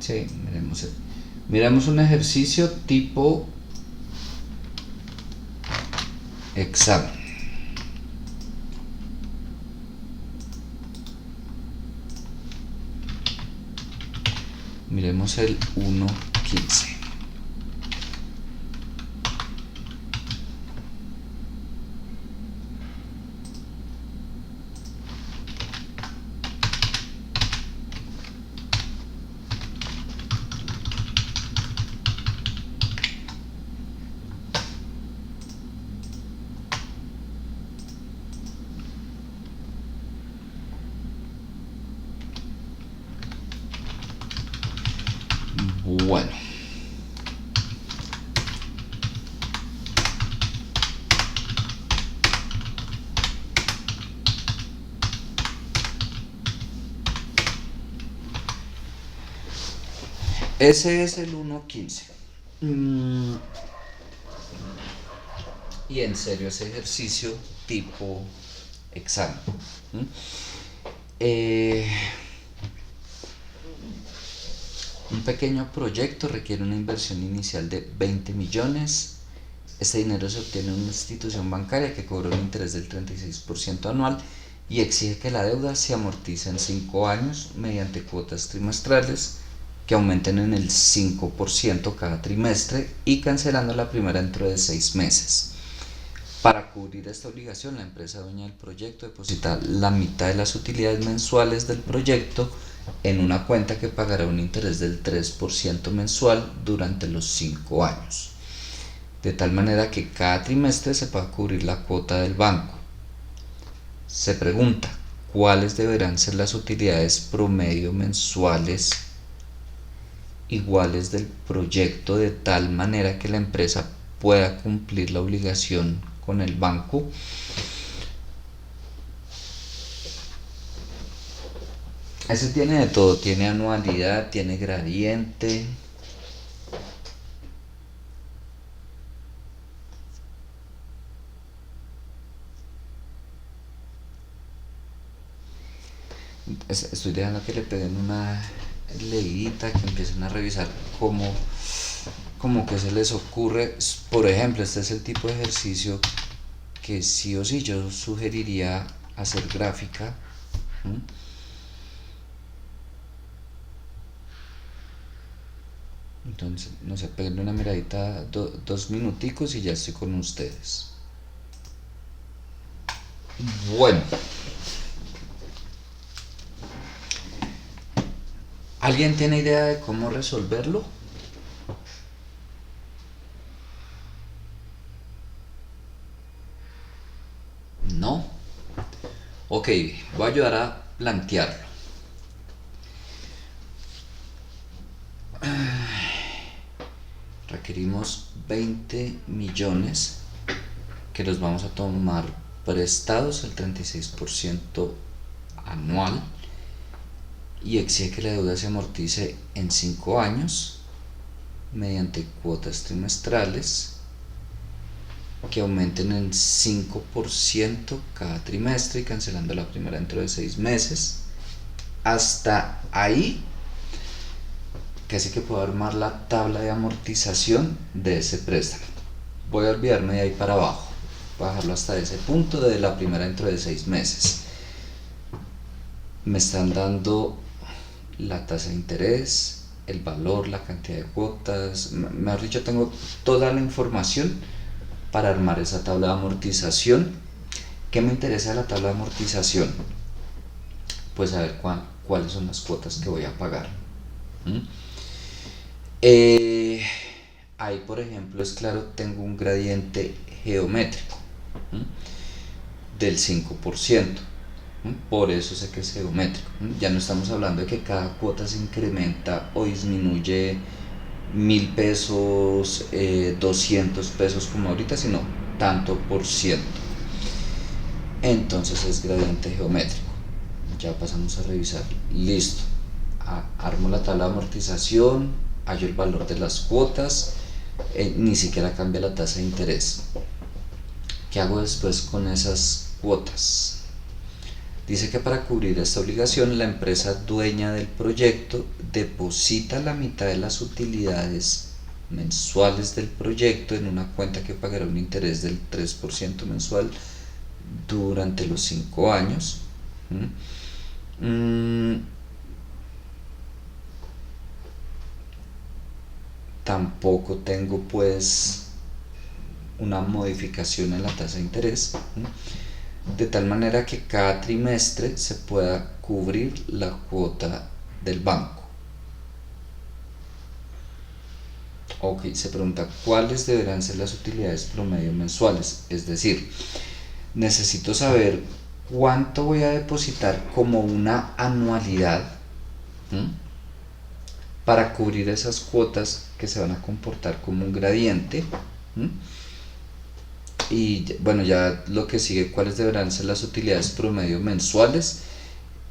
sí, miremos un ejercicio tipo examen. Miremos el 1.15. Bueno, ese es el 1.15. Y en serio, ese ejercicio tipo examen. Un pequeño proyecto requiere una inversión inicial de 20 millones. Este dinero se obtiene en una institución bancaria que cobra un interés del 36% anual y exige que la deuda se amortice en 5 años mediante cuotas trimestrales que aumenten en el 5% cada trimestre y cancelando la primera dentro de 6 meses. Para cubrir esta obligación, la empresa dueña del proyecto deposita la mitad de las utilidades mensuales del proyecto en una cuenta que pagará un interés del 3% mensual durante los 5 años, de tal manera que cada trimestre se pueda cubrir la cuota del banco. Se pregunta, ¿cuáles deberán ser las utilidades promedio mensuales iguales del proyecto de tal manera que la empresa pueda cumplir la obligación con el banco? Ese tiene de todo, tiene anualidad, tiene gradiente. Estoy dejando que le peguen una leidita, que empiecen a revisar cómo que se les ocurre. Por ejemplo, este es el tipo de ejercicio que sí o sí yo sugeriría hacer gráfica. ¿Mm? Entonces, no sé, peguenle una miradita, 2 minuticos y ya estoy con ustedes. Bueno. ¿Alguien tiene idea de cómo resolverlo? No. Ok, voy a ayudar a plantearlo. Requerimos 20 millones que los vamos a tomar prestados el 36% anual y exige que la deuda se amortice en 5 años mediante cuotas trimestrales que aumenten en 5% cada trimestre y cancelando la primera dentro de 6 meses. Hasta ahí casi que puedo armar la tabla de amortización de ese préstamo. Voy a olvidarme de ahí para abajo, bajarlo hasta ese punto de la primera dentro de 6 meses. Me están dando la tasa de interés, el valor, la cantidad de cuotas, mejor dicho, tengo toda la información para armar esa tabla de amortización. ¿Qué me interesa de la tabla de amortización? Pues saber cuáles son las cuotas que voy a pagar. Ahí, por ejemplo, es claro, tengo un gradiente geométrico del 5%. Por eso sé que es geométrico. Ya no estamos hablando de que cada cuota se incrementa o disminuye 1.000 pesos, 200 pesos como ahorita, sino tanto por ciento. Entonces es gradiente geométrico. Ya pasamos a revisar. Listo. Armo la tabla de amortización, hallo el valor de las cuotas, ni siquiera cambia la tasa de interés. ¿Qué hago después con esas cuotas? Dice que para cubrir esta obligación, la empresa dueña del proyecto deposita la mitad de las utilidades mensuales del proyecto en una cuenta que pagará un interés del 3% mensual durante los 5 años. Tampoco tengo pues una modificación en la tasa de interés, de tal manera que cada trimestre se pueda cubrir la cuota del banco. Ok, se pregunta cuáles deberán ser las utilidades promedio mensuales, es decir, necesito saber cuánto voy a depositar como una anualidad para cubrir esas cuotas que se van a comportar como un gradiente. Y bueno, ya lo que sigue, cuáles deberán ser las utilidades promedio mensuales.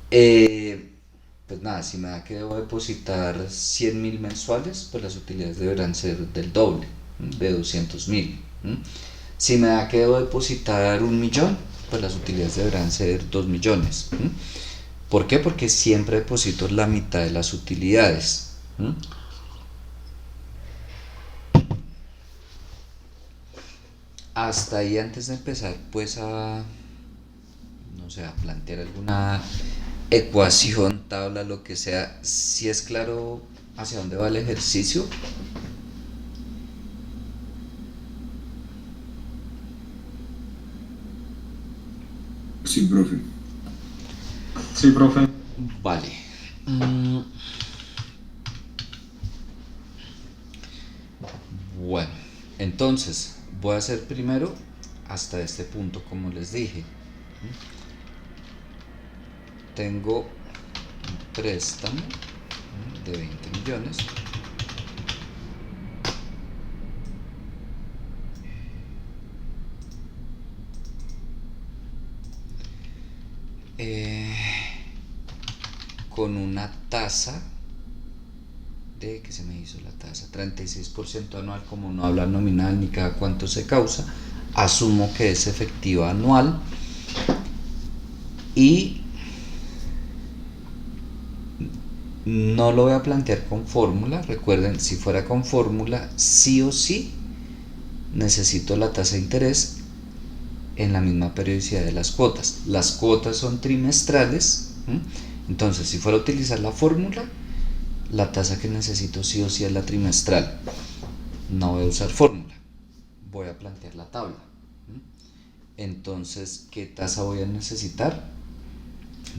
Pues nada, si me da que debo depositar 100.000 mensuales, pues las utilidades deberán ser del doble, de 200.000. Si me da que debo depositar 1.000.000, pues las utilidades deberán ser 2 millones. ¿Por qué? Porque siempre deposito la mitad de las utilidades. Hasta ahí, antes de empezar pues a, no sé, a plantear alguna ecuación, tabla, lo que sea, si es claro hacia dónde va el ejercicio. Sí, profe. Sí, profe. Vale. Bueno, entonces voy a hacer primero hasta este punto, como les dije. Tengo un préstamo de 20 millones. con una tasa de, ¿qué se me hizo la tasa? 36% anual. Como no habla nominal ni cada cuánto se causa, asumo que es efectiva anual y no lo voy a plantear con fórmula. Recuerden, si fuera con fórmula, sí o sí necesito la tasa de interés en la misma periodicidad de las cuotas. Las cuotas son trimestrales, entonces si fuera a utilizar la fórmula, la tasa que necesito sí o sí es la trimestral. No voy a usar fórmula, voy a plantear la tabla. Entonces, ¿qué tasa voy a necesitar?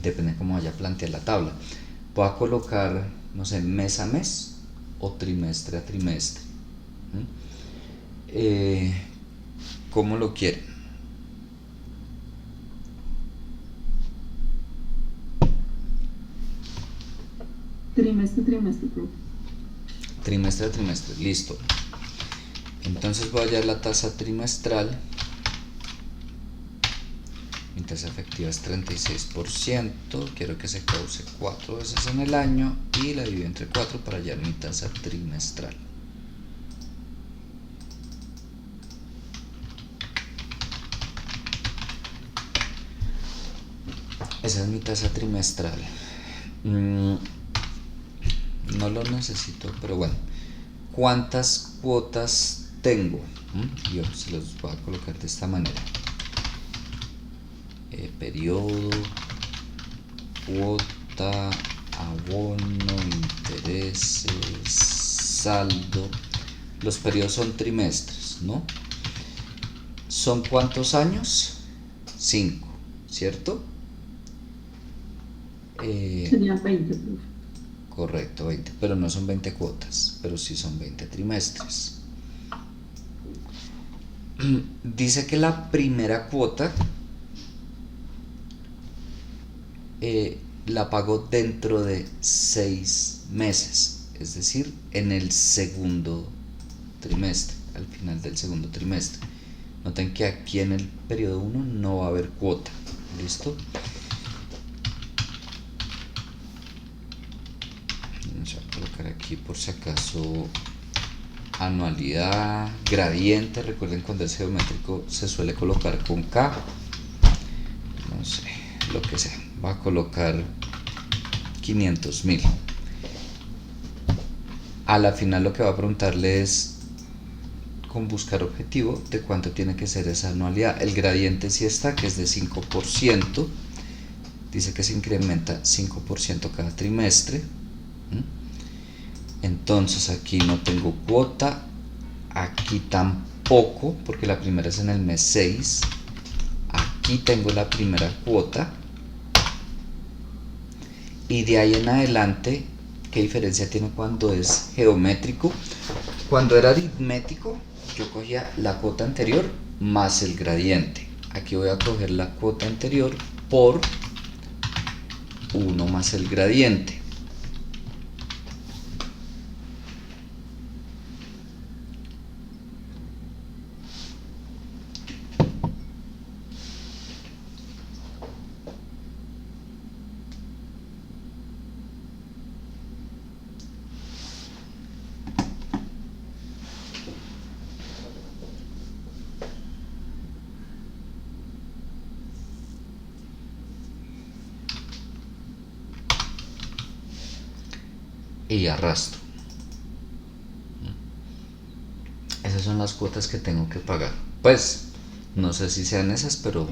Depende de cómo vaya a plantear la tabla. Voy a colocar, no sé, mes a mes o trimestre a trimestre. ¿Cómo lo quieren? Trimestre, trimestre, profe. Trimestre a trimestre, listo. Entonces voy a hallar la tasa trimestral. Mi tasa efectiva es 36%. Quiero que se cause 4 veces en el año y la divido entre 4 para hallar mi tasa trimestral. Esa es mi tasa trimestral. No lo necesito, pero bueno. ¿Cuántas cuotas tengo? Yo se los voy a colocar de esta manera. Periodo, cuota, abono, intereses, saldo. Los periodos son trimestres, ¿no? ¿Son cuántos años? 5, ¿cierto? Serían 20, profe. Correcto, 20, pero no son 20 cuotas, pero sí son 20 trimestres. Dice que la primera cuota la pago dentro de 6 meses, es decir, en el segundo trimestre, al final del segundo trimestre. Noten que aquí en el periodo 1 no va a haber cuota, ¿listo? Vamos a colocar aquí por si acaso anualidad, gradiente. Recuerden, cuando es geométrico se suele colocar con K, no sé, lo que sea. Va a colocar 500.000. A la final lo que va a preguntarle es, con buscar objetivo, de cuánto tiene que ser esa anualidad. El gradiente sí está, que es de 5%. Dice que se incrementa 5% cada trimestre. Entonces aquí no tengo cuota, aquí tampoco, porque la primera es en el mes 6. Aquí tengo la primera cuota. Y de ahí en adelante, ¿qué diferencia tiene cuando es geométrico? Cuando era aritmético, yo cogía la cuota anterior más el gradiente. Aquí voy a coger la cuota anterior por 1 más el gradiente. Y arrastro. Esas son las cuotas que tengo que pagar. Pues no sé si sean esas, pero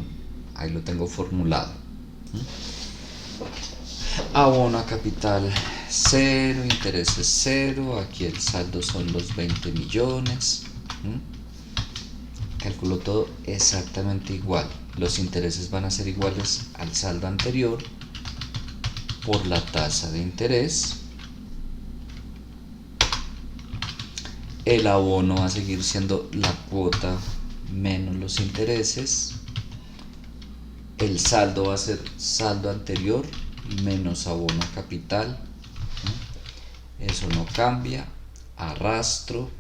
ahí lo tengo formulado. Abono a capital 0, intereses 0. Aquí el saldo son los 20 millones. Calculo todo exactamente igual. Los intereses van a ser iguales al saldo anterior por la tasa de interés. El abono va a seguir siendo la cuota menos los intereses. El saldo va a ser saldo anterior menos abono a capital. Eso no cambia. Arrastro.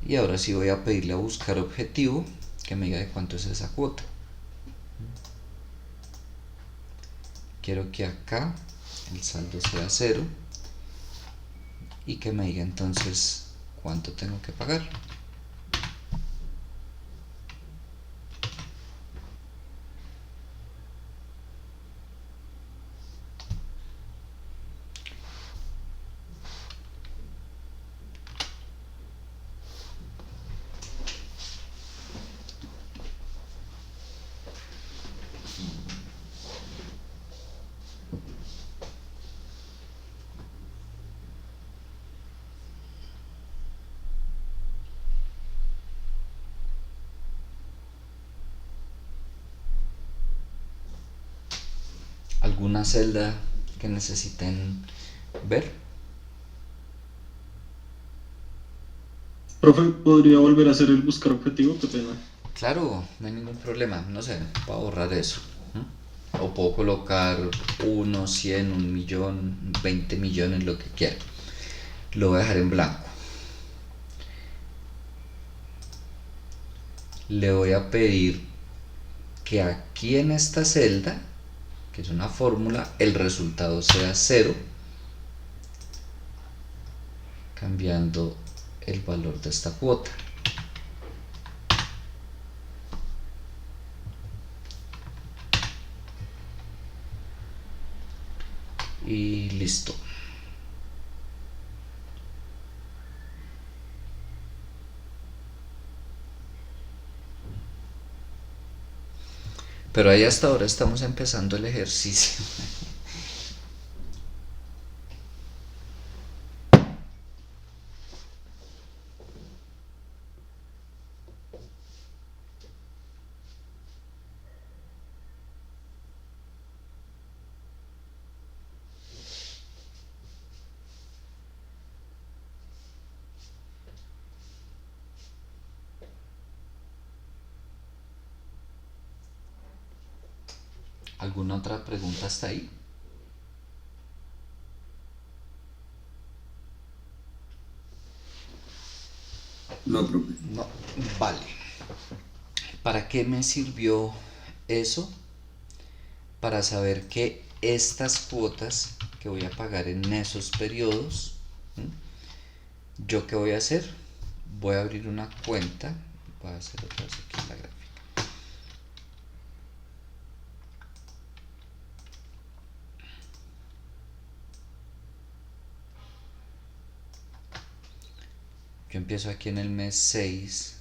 Y ahora sí voy a pedirle a buscar objetivo que me diga de cuánto es esa cuota. quiero que acá el saldo sea 0 y que me diga entonces cuánto tengo que pagar. ¿Alguna celda que necesiten ver? Profe, ¿podría volver a hacer el buscar objetivo? Qué pena. Claro, no hay ningún problema. No sé, puedo borrar eso. O puedo colocar 1, 100, 1.000.000, 20 millones, lo que quiera. Lo voy a dejar en blanco. Le voy a pedir que aquí en esta celda, que es una fórmula, el resultado sea 0, cambiando el valor de esta cuota. Y listo. Pero ahí hasta ahora estamos empezando el ejercicio. ¿Alguna otra pregunta hasta ahí? No, profe. No, vale. ¿Para qué me sirvió eso? Para saber que estas cuotas que voy a pagar en esos periodos, ¿yo qué voy a hacer? Voy a abrir una cuenta. Voy a hacer otra vez aquí la gráfica. Yo empiezo aquí en el mes 6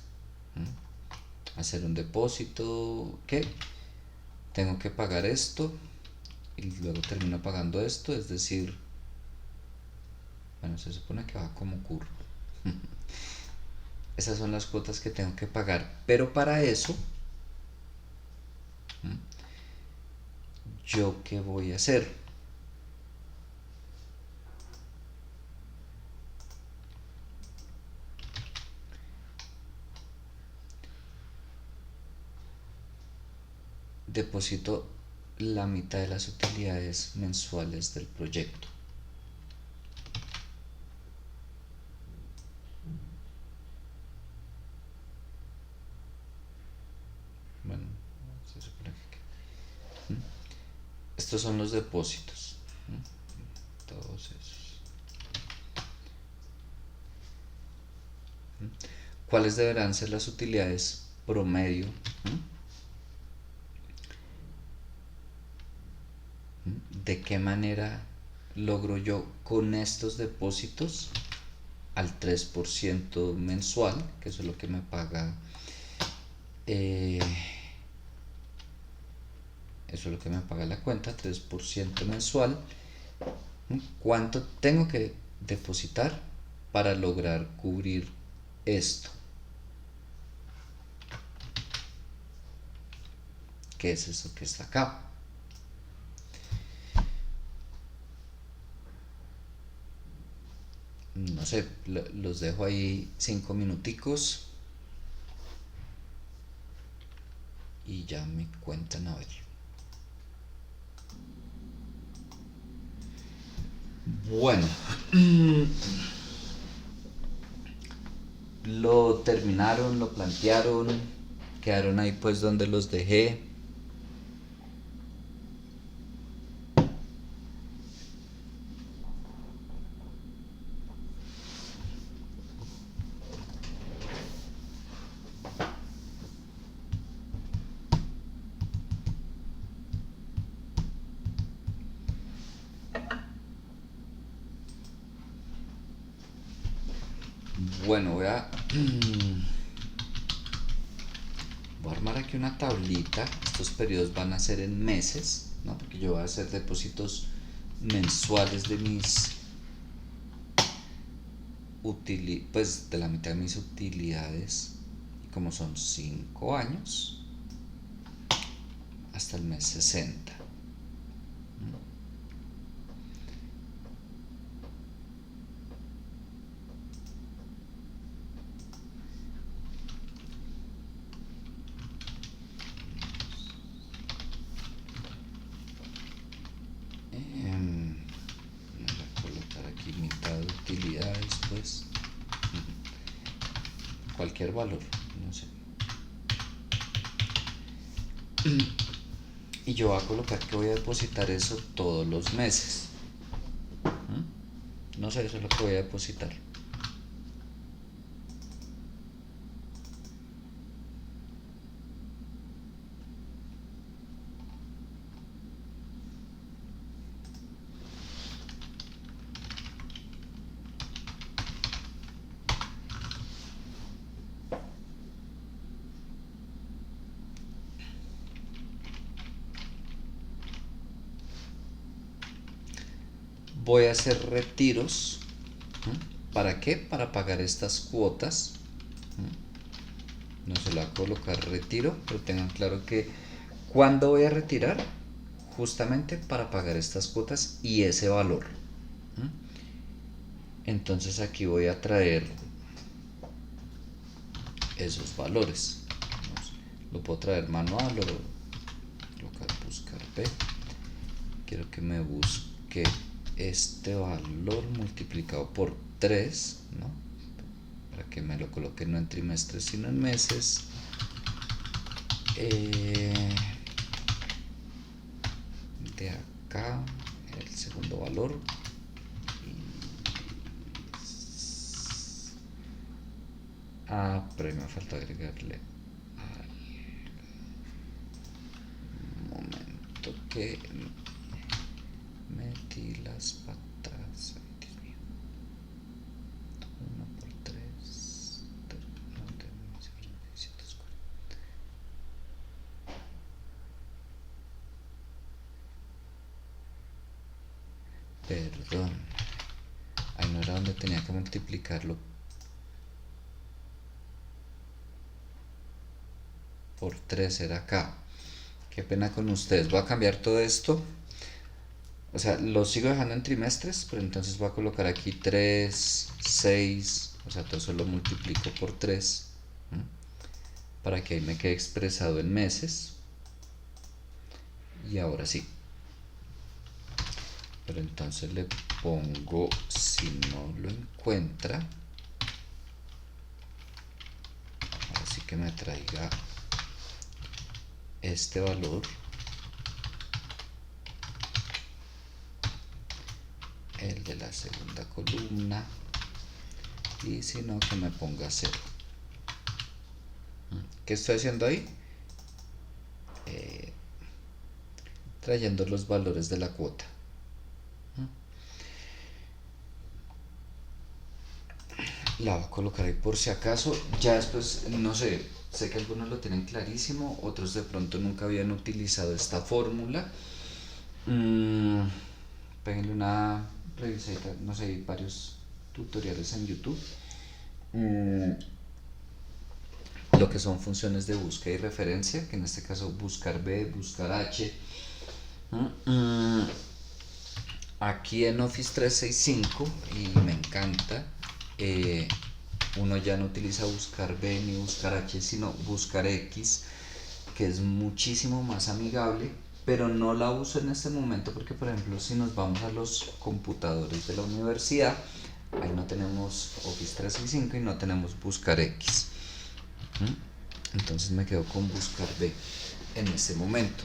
a hacer un depósito que tengo que pagar esto y luego termino pagando esto, es decir, bueno, se supone que va como curva. Esas son las cuotas que tengo que pagar, pero para eso, ¿yo qué voy a hacer? Deposito la mitad de las utilidades mensuales del proyecto. Bueno, se supone que estos son los depósitos, todos esos. ¿Cuáles deberán ser las utilidades promedio? ¿De qué manera logro yo con estos depósitos al 3% mensual, que eso es lo que me paga, eso es lo que me paga la cuenta, 3% mensual? ¿Cuánto tengo que depositar para lograr cubrir esto? ¿Qué es eso que está acá? No sé, los dejo ahí 5 minuticos y ya me cuentan a ver. Bueno, lo terminaron, lo plantearon, quedaron ahí pues donde los dejé. Bueno, voy a armar aquí una tablita. Estos periodos van a ser en meses, ¿no? Porque yo voy a hacer depósitos mensuales de mis pues de la mitad de mis utilidades, y como son 5 años hasta el mes 60. Voy a colocar aquí mitad de utilidades, pues cualquier valor, no sé. Y yo voy a colocar que voy a depositar eso todos los meses. No sé, eso es lo que voy a depositar. Voy a hacer retiros. ¿Para qué? Para pagar estas cuotas. No se la voy a colocar retiro, pero tengan claro que cuando voy a retirar, justamente para pagar estas cuotas y ese valor. Entonces aquí voy a traer esos valores. Lo puedo traer manual o colocar buscar P. Quiero que me busque este valor multiplicado por 3, ¿no? Para que me lo coloque no en trimestres sino en meses. De acá el segundo valor, pero me falta agregarle un momento que metí las patas. Ay, Dios mío. 1 por 3 Perdón. Ahí no era donde tenía que multiplicarlo por 3, era acá. Qué pena con ustedes. Voy a cambiar todo esto. O sea, lo sigo dejando en trimestres, pero entonces voy a colocar aquí 3, 6, o sea, todo eso lo multiplico por 3, para que ahí me quede expresado en meses. Y ahora sí. Pero entonces le pongo, si no lo encuentra, ahora sí que me traiga este valor, el de la segunda columna, y si no, que me ponga 0. ¿Qué estoy haciendo ahí? Trayendo los valores de la cuota. La voy a colocar ahí por si acaso. Ya después, no sé que algunos lo tienen clarísimo, otros de pronto nunca habían utilizado esta fórmula. Péguenle una revisadita, no sé, hay varios tutoriales en YouTube. Lo que son funciones de búsqueda y referencia, que en este caso buscar B, buscar H. Aquí en Office 365, y me encanta, uno ya no utiliza buscar B ni buscar H, sino buscar X, que es muchísimo más amigable, pero no la uso en este momento porque, por ejemplo, si nos vamos a los computadores de la universidad, ahí no tenemos Office 365 y no tenemos buscar X. Entonces me quedo con buscar B en este momento.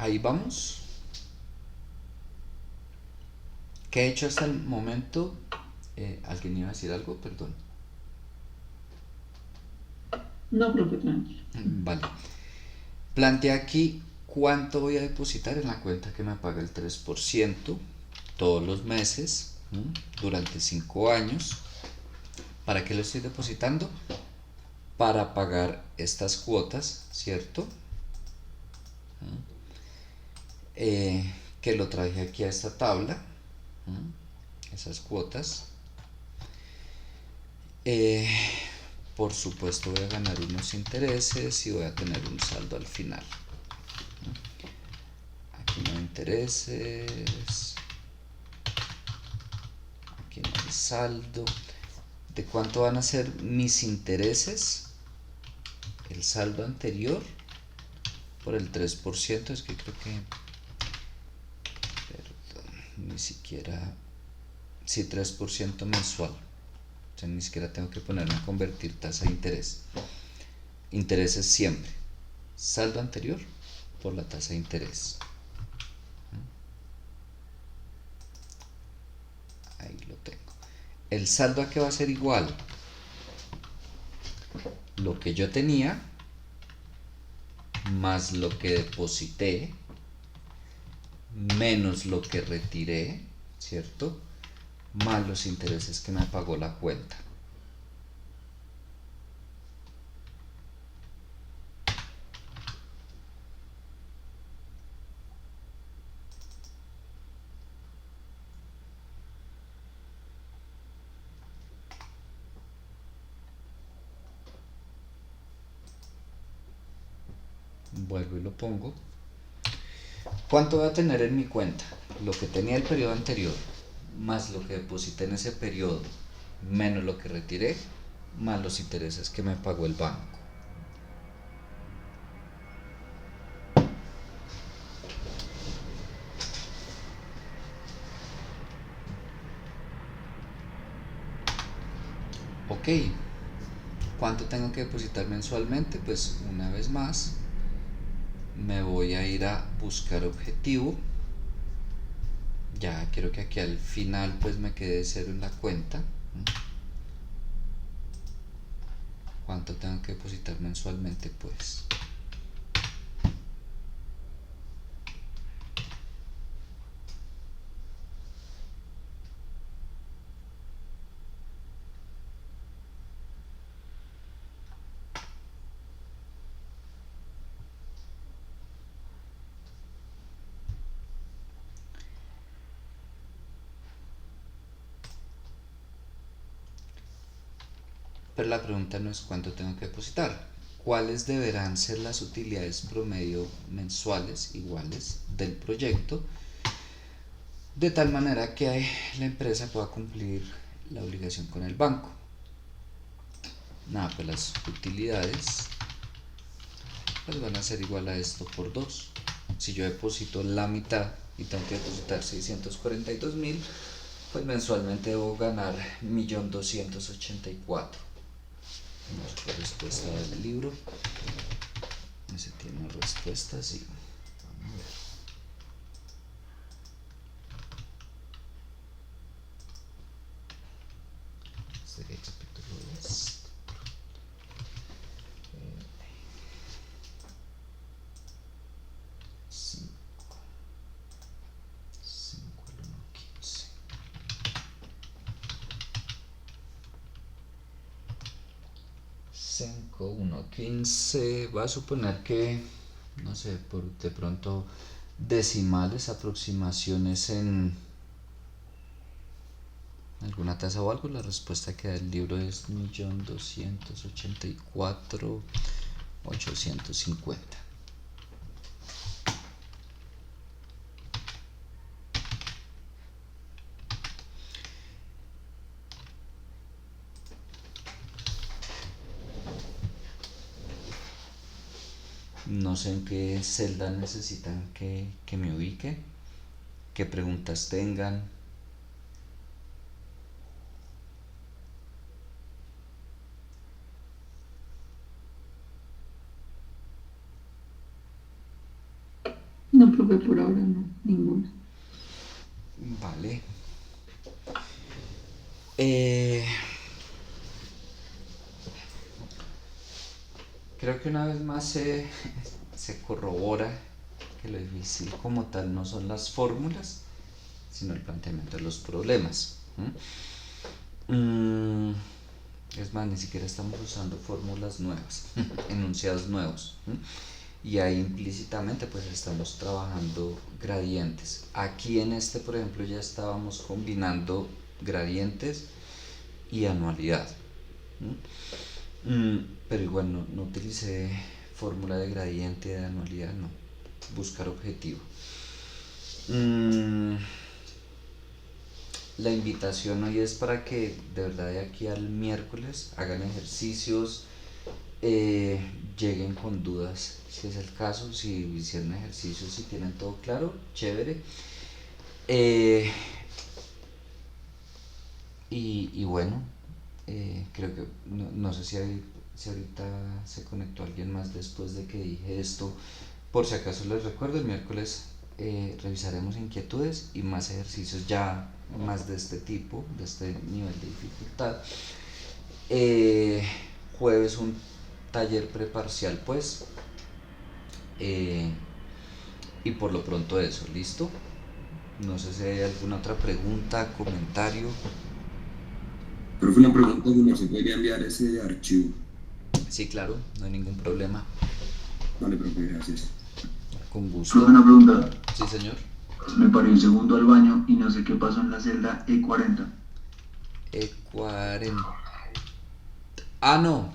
Ahí vamos. ¿Qué he hecho hasta el momento? ¿Alguien iba a decir algo? Perdón. No, profe, tranquilo. Vale. Planteé aquí cuánto voy a depositar en la cuenta que me paga el 3% todos los meses, durante 5 años. ¿Para qué lo estoy depositando? Para pagar estas cuotas, ¿cierto? Que lo traje aquí a esta tabla, esas cuotas. Por supuesto voy a ganar unos intereses y voy a tener un saldo al final. Aquí no hay intereses, aquí no hay saldo. ¿De cuánto van a ser mis intereses? El saldo anterior por el 3%, es que creo que, perdón, ni siquiera, sí, 3% mensual. O sea, ni siquiera tengo que ponerme a convertir tasa de interés. Intereses siempre. Saldo anterior por la tasa de interés. Ahí lo tengo. El saldo a qué va a ser igual. Lo que yo tenía más lo que deposité menos lo que retiré, ¿cierto? Más los intereses que me pagó la cuenta. Vuelvo y lo pongo. ¿Cuánto voy a tener en mi cuenta? Lo que tenía el periodo anterior, más lo que deposité en ese periodo, menos lo que retiré, más los intereses que me pagó el banco. Ok, ¿cuánto tengo que depositar mensualmente? Pues una vez más me voy a ir a buscar objetivo. Ya quiero que aquí al final pues me quede cero en la cuenta. ¿Cuánto tengo que depositar mensualmente? Pues pero la pregunta no es cuánto tengo que depositar. ¿Cuáles deberán ser las utilidades promedio mensuales iguales del proyecto? De tal manera que la empresa pueda cumplir la obligación con el banco. Nada, pues las utilidades pues van a ser igual a esto por 2. Si yo deposito la mitad y tengo que depositar 642.000, pues mensualmente debo ganar 1.284.000. La respuesta del libro. Ese tiene respuestas, sí. Vamos a ver. Sería el capítulo 10. 5 al 1.15. Cinco, 1.15. Va a suponer que, no sé, por de pronto decimales, aproximaciones en alguna tasa o algo. La respuesta que da el libro es 1.284.850. No sé en qué celda necesitan que me ubique, qué preguntas tengan. No, profe, por ahora no, ninguna. Vale. Creo que una vez más se corrobora que lo difícil como tal no son las fórmulas, sino el planteamiento de los problemas. Es más, ni siquiera estamos usando fórmulas nuevas, enunciados nuevos. Y ahí implícitamente pues estamos trabajando gradientes. Aquí en este, por ejemplo, ya estábamos combinando gradientes y anualidad. Pero igual no utilicé fórmula de gradiente y de anualidad, no. Buscar objetivo. La invitación hoy es para que de verdad de aquí al miércoles hagan ejercicios, lleguen con dudas si es el caso, si hicieron ejercicios, si tienen todo claro, chévere. Y bueno, creo que no sé si ahorita se conectó alguien más después de que dije esto. Por si acaso les recuerdo, el miércoles revisaremos inquietudes y más ejercicios ya más de este tipo, de este nivel de dificultad. Jueves un taller preparcial pues, y por lo pronto eso, ¿listo? No sé si hay alguna otra pregunta, comentario. Profe, una pregunta, ¿cómo se podría enviar ese archivo? Sí, claro, no hay ningún problema. Vale, profe, gracias. Con gusto. Profe, una pregunta. Sí, señor. Me paré un segundo al baño y no sé qué pasó en la celda E40. E40. Ah, no.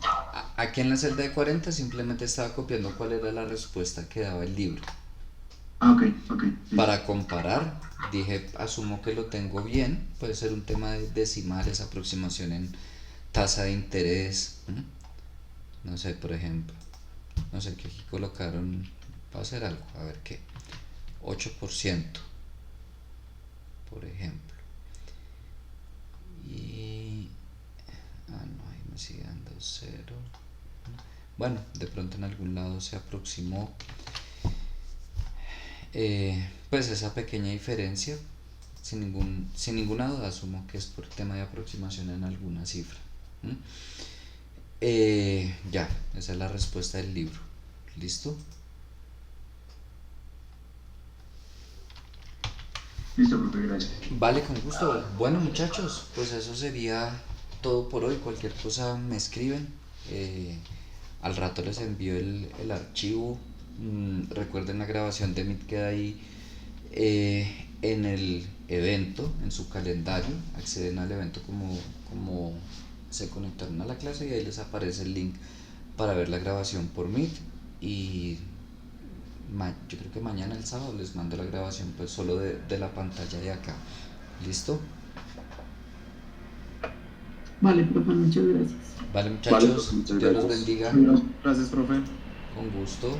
Aquí en la celda de 40 simplemente estaba copiando cuál era la respuesta que daba el libro. Ah, ok, sí. Para comparar, dije, asumo que lo tengo bien. Puede ser un tema de decimales, aproximación en tasa de interés. No sé, por ejemplo. No sé, que aquí colocaron, va a ser algo, a ver qué. 8%, por ejemplo. Y... no, ahí me sigue dando 0. Bueno, de pronto en algún lado se aproximó. Pues esa pequeña diferencia, sin ninguna duda, asumo que es por tema de aproximación en alguna cifra. Ya, esa es la respuesta del libro. ¿Listo? Listo, profe, gracias. Vale, con gusto. Bueno, muchachos, pues eso sería todo por hoy. Cualquier cosa me escriben. Al rato les envío el archivo. Recuerden, la grabación de Meet queda ahí en el evento, en su calendario. Acceden al evento como se conectaron a la clase y ahí les aparece el link para ver la grabación por Meet. Y yo creo que mañana, el sábado, les mando la grabación pues solo de la pantalla de acá. ¿Listo? Vale, profe, muchas gracias. Vale, muchachos, Vale, muchas Dios los gracias. bendiga. Gracias, profe. Con gusto.